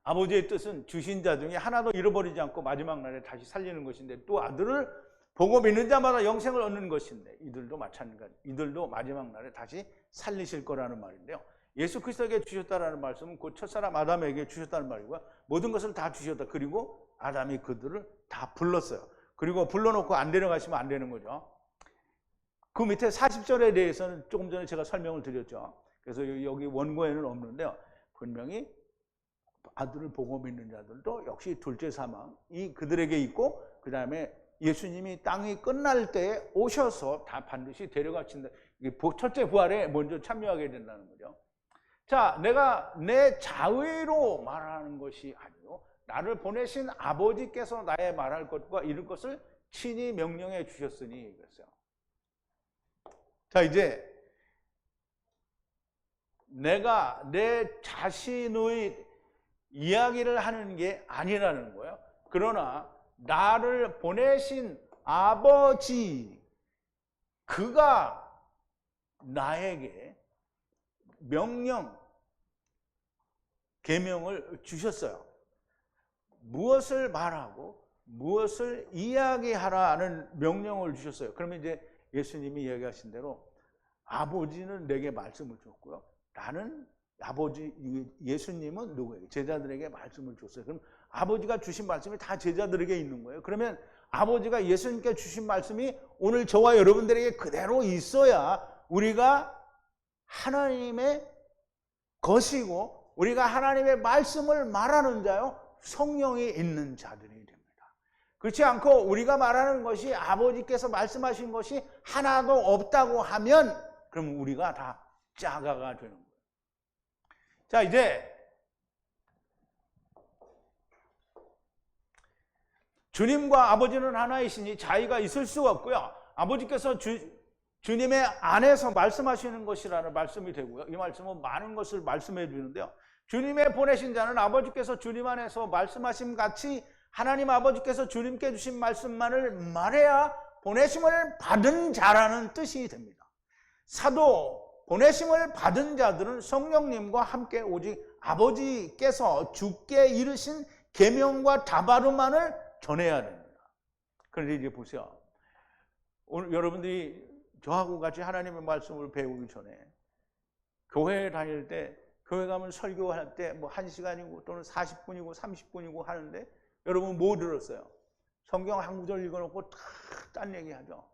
아버지의 뜻은 주신 자 중에 하나도 잃어버리지 않고 마지막 날에 다시 살리는 것인데, 또 아들을 보고 믿는 자마다 영생을 얻는 것인데, 이들도 마찬가지, 이들도 마지막 날에 다시 살리실 거라는 말인데요. 예수 그리스도에게 주셨다라는 말씀은 곧 첫사람 아담에게 주셨다는 말이고요. 모든 것을 다 주셨다. 그리고 아담이 그들을 다 불렀어요. 그리고 불러놓고 안 데려가시면 안 되는 거죠. 그 밑에 40절에 대해서는 조금 전에 제가 설명을 드렸죠. 그래서 여기 원고에는 없는데요. 분명히 아들을 보고 믿는 자들도 역시 둘째 사망이 그들에게 있고, 그 다음에 예수님이 땅이 끝날 때에 오셔서 다 반드시 데려가신다. 첫째 부활에 먼저 참여하게 된다는 거죠. 자, 내가 내 자의로 말하는 것이 아니요, 나를 보내신 아버지께서 나의 말할 것과 이룰 것을 친히 명령해 주셨으니 그랬어요. 자, 이제 내가 내 자신의 이야기를 하는 게 아니라는 거예요. 그러나 나를 보내신 아버지, 그가 나에게 명령, 계명을 주셨어요. 무엇을 말하고 무엇을 이야기하라는 명령을 주셨어요. 그러면 이제 예수님이 이야기하신 대로 아버지는 내게 말씀을 줬고요. 나는 예수님은 누구에게? 제자들에게 말씀을 줬어요. 그럼 아버지가 주신 말씀이 다 제자들에게 있는 거예요. 그러면 아버지가 예수님께 주신 말씀이 오늘 저와 여러분들에게 그대로 있어야 우리가 하나님의 것이고, 우리가 하나님의 말씀을 말하는 자요, 성령이 있는 자들이 됩니다. 그렇지 않고 우리가 말하는 것이 아버지께서 말씀하신 것이 하나도 없다고 하면, 그럼 우리가 다 짜가가 되는 거예요. 자, 이제 주님과 아버지는 하나이시니 자의가 있을 수가 없고요. 아버지께서 주님의 안에서 말씀하시는 것이라는 말씀이 되고요. 이 말씀은 많은 것을 말씀해 주는데요. 주님의 보내신 자는 아버지께서 주님 안에서 말씀하심 같이 하나님 아버지께서 주님께 주신 말씀만을 말해야 보내심을 받은 자라는 뜻이 됩니다. 사도 보내심을 받은 자들은 성령님과 함께 오직 아버지께서 주께 이르신 계명과 다바르만을 전해야 됩니다. 그런데 이제 보세요. 오늘 여러분들이 저하고 같이 하나님의 말씀을 배우기 전에 교회에 다닐 때, 교회 가면 설교할 때 뭐 1시간이고 또는 40분이고 30분이고 하는데, 여러분 뭐 들었어요? 성경 한 구절 읽어놓고 딴 얘기하죠.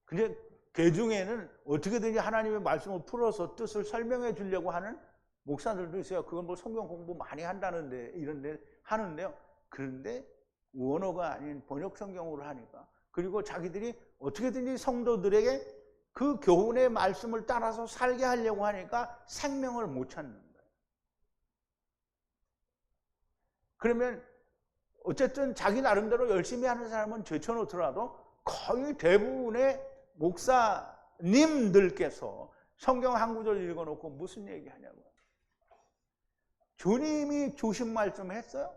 근데 그 중에는 어떻게든지 하나님의 말씀을 풀어서 뜻을 설명해 주려고 하는 목사들도 있어요. 그건 뭐 성경 공부 많이 한다는데, 이런데 하는데요. 그런데 원어가 아닌 번역 성경으로 하니까, 그리고 자기들이 어떻게든지 성도들에게 그 교훈의 말씀을 따라서 살게 하려고 하니까 생명을 못 찾는 거예요. 그러면 어쨌든 자기 나름대로 열심히 하는 사람은 제쳐놓더라도 거의 대부분의 목사님들께서 성경 한 구절 읽어놓고 무슨 얘기하냐고요. 주님이 주신 말씀 했어요?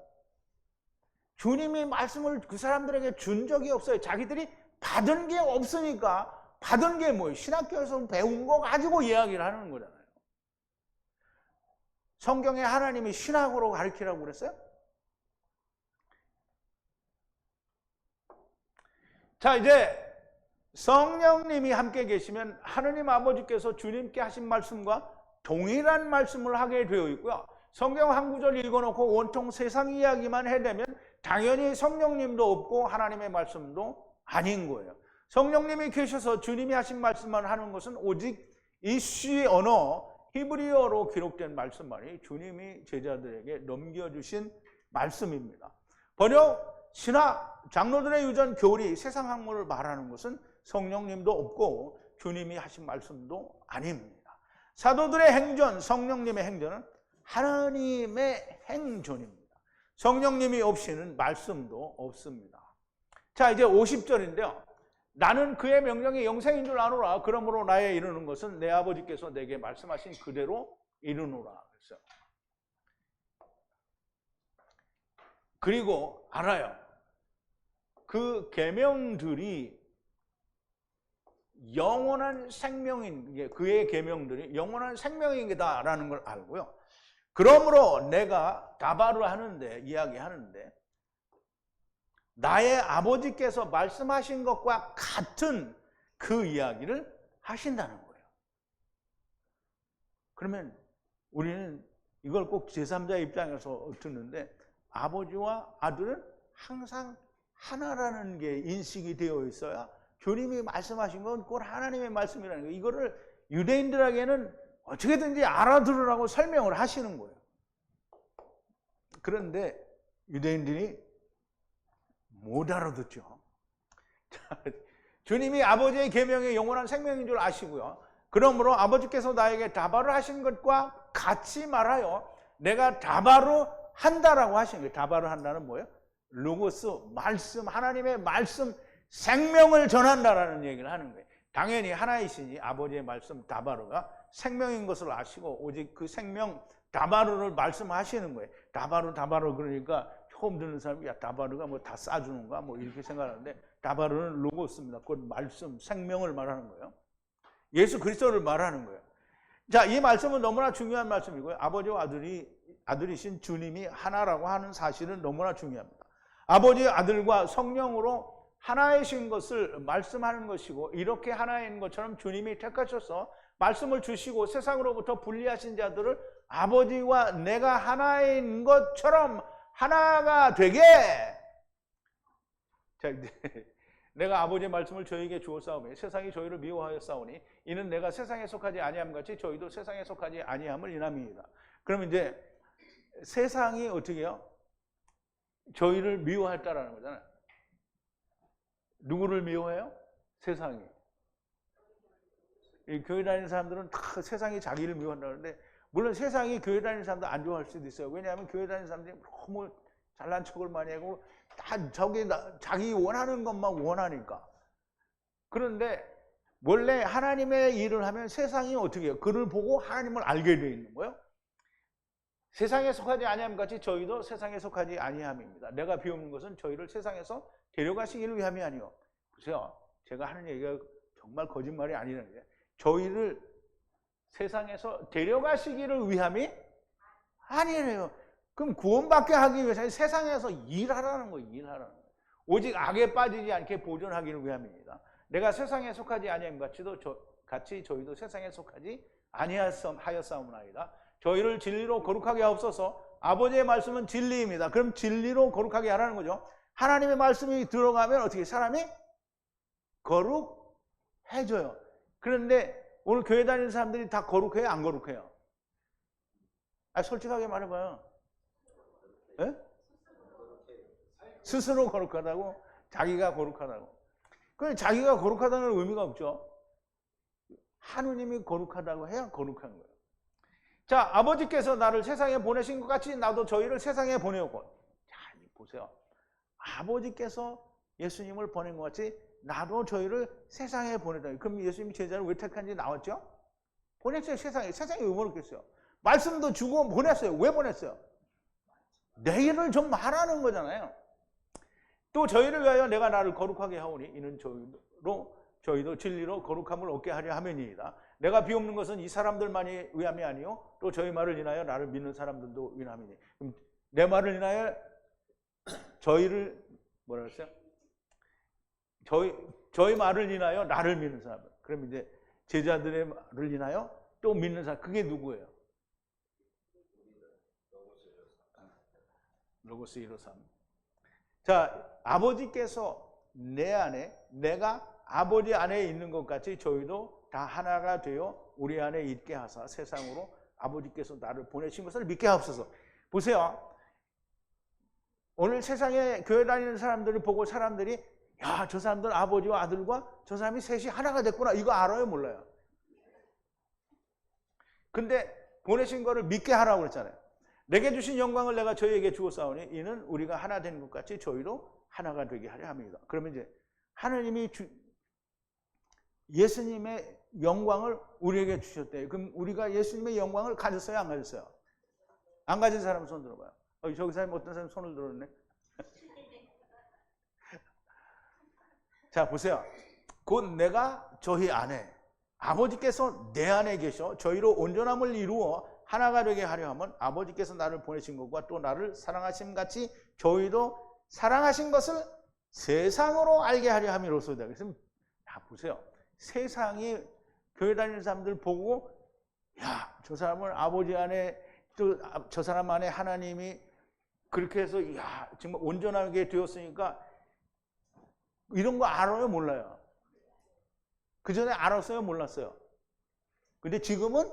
주님이 말씀을 그 사람들에게 준 적이 없어요. 자기들이 받은 게 없으니까. 받은 게 뭐예요? 신학교에서 배운 거 가지고 이야기를 하는 거잖아요. 성경에 하나님이 신학으로 가르치라고 그랬어요? 자, 이제 성령님이 함께 계시면 하느님 아버지께서 주님께 하신 말씀과 동일한 말씀을 하게 되어 있고요. 성경 한 구절 읽어놓고 온통 세상 이야기만 해대면 당연히 성령님도 없고 하나님의 말씀도 아닌 거예요. 성령님이 계셔서 주님이 하신 말씀만 하는 것은 오직 이슈의 언어 히브리어로 기록된 말씀만이 주님이 제자들에게 넘겨주신 말씀입니다. 번역, 신학, 장로들의 유전, 교리, 세상 학문을 말하는 것은 성령님도 없고 주님이 하신 말씀도 아닙니다. 사도들의 행전, 성령님의 행전은 하나님의 행전입니다. 성령님이 없이는 말씀도 없습니다. 자, 이제 50절인데요. 나는 그의 명령이 영생인 줄 아노라. 그러므로 나의 이루는 것은 내 아버지께서 내게 말씀하신 그대로 이루노라. 그랬어요. 그리고 알아요. 그 계명들이 영원한 생명인, 그의 계명들이 영원한 생명이다라는 걸 알고요. 그러므로 내가 다바를 하는데, 이야기하는데 나의 아버지께서 말씀하신 것과 같은 그 이야기를 하신다는 거예요. 그러면 우리는 이걸 꼭 제3자의 입장에서 듣는데 아버지와 아들은 항상 하나라는 게 인식이 되어 있어야 주님이 말씀하신 건 곧 하나님의 말씀이라는 거예요. 이거를 유대인들에게는 어떻게든지 알아들으라고 설명을 하시는 거예요. 그런데 유대인들이 못 알아듣죠. 주님이 아버지의 계명이 영원한 생명인 줄 아시고요. 그러므로 아버지께서 나에게 다바를 하신 것과 같이 말하여 내가 다바로 한다라고 하신 거예요. 다바를 한다는 뭐예요? 로고스, 말씀, 하나님의 말씀, 생명을 전한다라는 얘기를 하는 거예요. 당연히 하나이시니 아버지의 말씀 다바르가 생명인 것을 아시고 오직 그 생명 다바르를 말씀하시는 거예요. 다바르 그러니까 처음 듣는 사람이 야 다바르가 뭐 다 싸주는가 뭐 이렇게 생각하는데 다바르는 로고스입니다. 곧 말씀, 생명을 말하는 거예요. 예수 그리스도를 말하는 거예요. 자, 이 말씀은 너무나 중요한 말씀이고요. 아버지와 아들이신 주님이 하나라고 하는 사실은 너무나 중요합니다. 아버지, 아들과 성령으로 하나이신 것을 말씀하는 것이고 이렇게 하나인 것처럼 주님이 택하셔서 말씀을 주시고 세상으로부터 분리하신 자들을 아버지와 내가 하나인 것처럼 하나가 되게. 자, 이제 내가 아버지의 말씀을 저희에게 주었사오니 세상이 저희를 미워하였사오니 이는 내가 세상에 속하지 아니함 같이 저희도 세상에 속하지 아니함을 인함이니이다. 그러면 이제 세상이 어떻게 해요? 저희를 미워했다라는 거잖아요. 누구를 미워해요? 세상이. 이 교회 다니는 사람들은 다 세상이 자기를 미워한다는데 물론 세상이 교회 다니는 사람도 안 좋아할 수도 있어요. 왜냐하면 교회 다니는 사람들이 너무 잘난 척을 많이 하고 다 자기 원하는 것만 원하니까. 그런데 원래 하나님의 일을 하면 세상이 어떻게 해요? 그를 보고 하나님을 알게 되어 있는 거예요. 세상에 속하지 아니함 같이 저희도 세상에 속하지 아니함입니다. 내가 비옵는 것은 저희를 세상에서 데려가시기를 위함이 아니요. 보세요. 제가 하는 얘기가 정말 거짓말이 아니라는 게 저희를 세상에서 데려가시기를 위함이 아니래요. 그럼 구원받게 하기 위해서 세상에서 일하라는 거예요. 일하라는 거예요. 오직 악에 빠지지 않게 보존하기를 위함입니다. 내가 세상에 속하지 아니함 같이 저희도 세상에 속하지 아니하였사옵나이다. 저희를 진리로 거룩하게 하옵소서. 아버지의 말씀은 진리입니다. 그럼 진리로 거룩하게 하라는 거죠. 하나님의 말씀이 들어가면 어떻게 사람이 거룩해져요. 그런데 오늘 교회 다니는 사람들이 다 거룩해요? 안 거룩해요? 솔직하게 말해봐요. 에? 스스로 거룩하다고? 자기가 거룩하다고? 그럼 자기가 거룩하다는 의미가 없죠. 하느님이 거룩하다고 해야 거룩한 거예요. 자, 아버지께서 나를 세상에 보내신 것 같이 나도 저희를 세상에 보내었고. 자, 보세요. 아버지께서 예수님을 보낸 것 같이 나도 저희를 세상에 보내다. 그럼 예수님이 제자를 왜 택한지 나왔죠? 보냈어요. 세상에 왜 보냈겠어요? 말씀도 주고 보냈어요. 왜 보냈어요? 내 일을 좀 말하는 거잖아요. 또 저희를 위하여 내가 나를 거룩하게 하오니 이는 저희도 진리로 거룩함을 얻게 하려 함이니이다. 내가 비옵는 것은 이 사람들만이 위함이 아니요 또 저희 말을 인하여 나를 믿는 사람들도 위함이니. 그럼 내 말을 인하여 저희를 뭐라 그랬어요? 저희 말을 인하여 나를 믿는 사람들. 그럼 이제 제자들의 말을 인하여 또 믿는 사람. 그게 누구예요? 로고스 153. 자, 아버지께서 내 안에, 내가 아버지 안에 있는 것 같이 저희도 다 하나가 되어 우리 안에 있게 하사 세상으로 아버지께서 나를 보내신 것을 믿게 하옵소서. 보세요. 오늘 세상에 교회 다니는 사람들을 보고 사람들이 야, 저 사람들 아버지와 아들과 저 사람이 셋이 하나가 됐구나. 이거 알아요? 몰라요? 근데 보내신 거를 믿게 하라고 그랬잖아요. 내게 주신 영광을 내가 저희에게 주었사오니 이는 우리가 하나 된 것 같이 저희도 하나가 되게 하려 합니다. 그러면 이제 하나님이 예수님의 영광을 우리에게 주셨대요. 그럼 우리가 예수님의 영광을 가졌어요? 안 가졌어요? 안 가진 사람 손 들어봐요. 저기 사람 어떤 사람 손을 들었네? 자, 보세요. 곧 내가 저희 안에, 아버지께서 내 안에 계셔 저희로 온전함을 이루어 하나가 되게 하려 하면 아버지께서 나를 보내신 것과 또 나를 사랑하심 같이 저희도 사랑하신 것을 세상으로 알게 하려 함이로소이다. 그래서 보세요. 세상이 교회 다니는 사람들 보고 야, 저 사람은 아버지 안에 또 저 사람 안에 하나님이 그렇게 해서 야, 정말 온전하게 되었으니까 이런 거 알아요? 몰라요? 그 전에 알았어요? 몰랐어요? 근데 지금은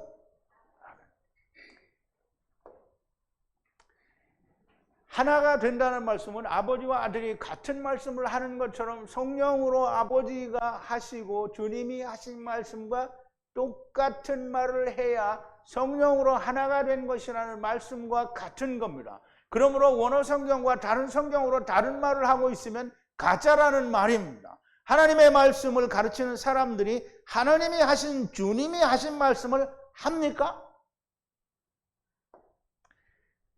하나가 된다는 말씀은 아버지와 아들이 같은 말씀을 하는 것처럼 성령으로 아버지가 하시고 주님이 하신 말씀과 똑같은 말을 해야 성령으로 하나가 된 것이라는 말씀과 같은 겁니다. 그러므로 원어 성경과 다른 성경으로 다른 말을 하고 있으면 가짜라는 말입니다. 하나님의 말씀을 가르치는 사람들이 하나님이 하신 주님이 하신 말씀을 합니까?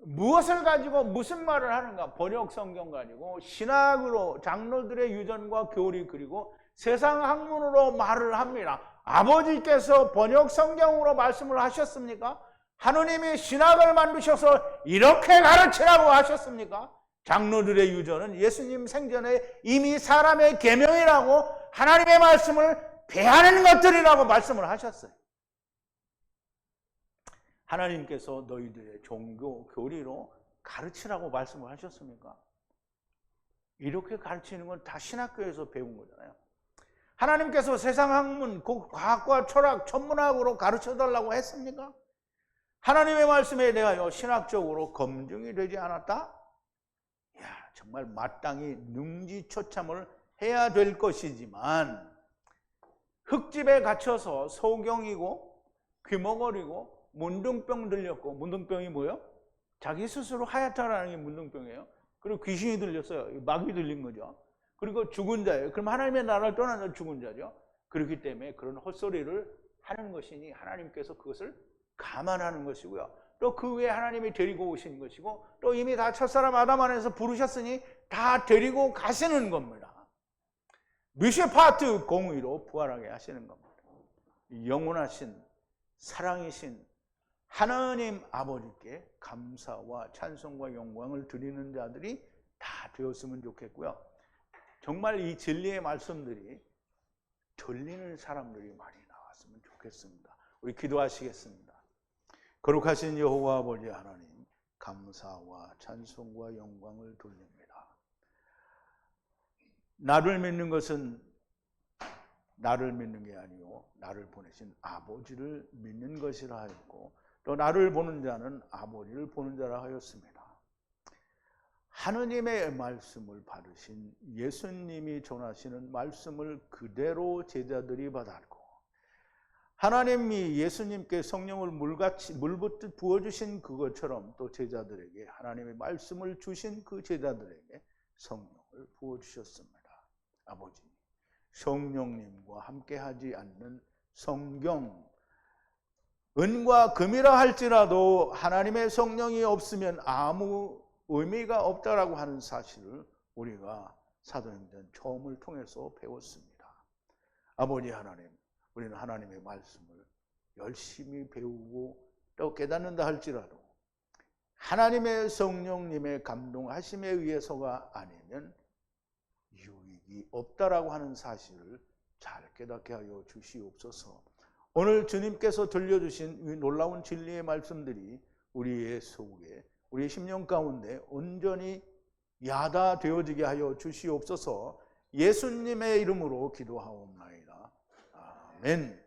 무엇을 가지고 무슨 말을 하는가? 번역 성경 가지고 신학으로 장로들의 유전과 교리 그리고 세상 학문으로 말을 합니다. 아버지께서 번역 성경으로 말씀을 하셨습니까? 하느님이 신학을 만드셔서 이렇게 가르치라고 하셨습니까? 장로들의 유전은 예수님 생전에 이미 사람의 계명이라고 하나님의 말씀을 배하는 것들이라고 말씀을 하셨어요. 하나님께서 너희들의 종교, 교리로 가르치라고 말씀을 하셨습니까? 이렇게 가르치는 건 다 신학교에서 배운 거잖아요. 하나님께서 세상 학문, 과학과 철학, 천문학으로 가르쳐달라고 했습니까? 하나님의 말씀에 대하여 신학적으로 검증이 되지 않았다? 야, 정말 마땅히 능지처참을 해야 될 것이지만 흙집에 갇혀서 소경이고 귀머거리고 문둥병 들렸고, 문둥병이 뭐예요? 자기 스스로 하얗다라는 게 문둥병이에요. 그리고 귀신이 들렸어요. 마귀 들린 거죠. 그리고 죽은 자예요. 그럼 하나님의 나라를 떠나는 죽은 자죠. 그렇기 때문에 그런 헛소리를 하는 것이니 하나님께서 그것을 감안하는 것이고요. 또 그 외에 하나님이 데리고 오신 것이고 또 이미 다 첫사람 아담 안에서 부르셨으니 다 데리고 가시는 겁니다. 미쉐파트 공의로 부활하게 하시는 겁니다. 영원하신 사랑이신 하나님 아버지께 감사와 찬송과 영광을 드리는 자들이 다 되었으면 좋겠고요. 정말 이 진리의 말씀들이 들리는 사람들이 많이 나왔으면 좋겠습니다. 우리 기도하시겠습니다. 거룩하신 여호와 아버지 하나님, 감사와 찬송과 영광을 돌립니다. 나를 믿는 것은 나를 믿는 게 아니요 나를 보내신 아버지를 믿는 것이라 하였고 또 나를 보는 자는 아버지를 보는 자라 하였습니다. 하느님의 말씀을 받으신 예수님이 전하시는 말씀을 그대로 제자들이 받았고 하나님이 예수님께 성령을 물붓듯 부어주신 그것처럼 또 제자들에게 하나님의 말씀을 주신 그 제자들에게 성령을 부어주셨습니다. 아버지, 성령님과 함께하지 않는 성경, 은과 금이라 할지라도 하나님의 성령이 없으면 아무 의미가 없다라고 하는 사실을 우리가 사도행전 처음을 통해서 배웠습니다. 아버지 하나님, 우리는 하나님의 말씀을 열심히 배우고 또 깨닫는다 할지라도 하나님의 성령님의 감동하심에 의해서가 아니면 유익이 없다라고 하는 사실을 잘 깨닫게 하여 주시옵소서. 오늘 주님께서 들려주신 이 놀라운 진리의 말씀들이 우리의 속에, 우리의 심령 가운데 온전히 야다되어지게 하여 주시옵소서. 예수님의 이름으로 기도하옵나이다. 아멘.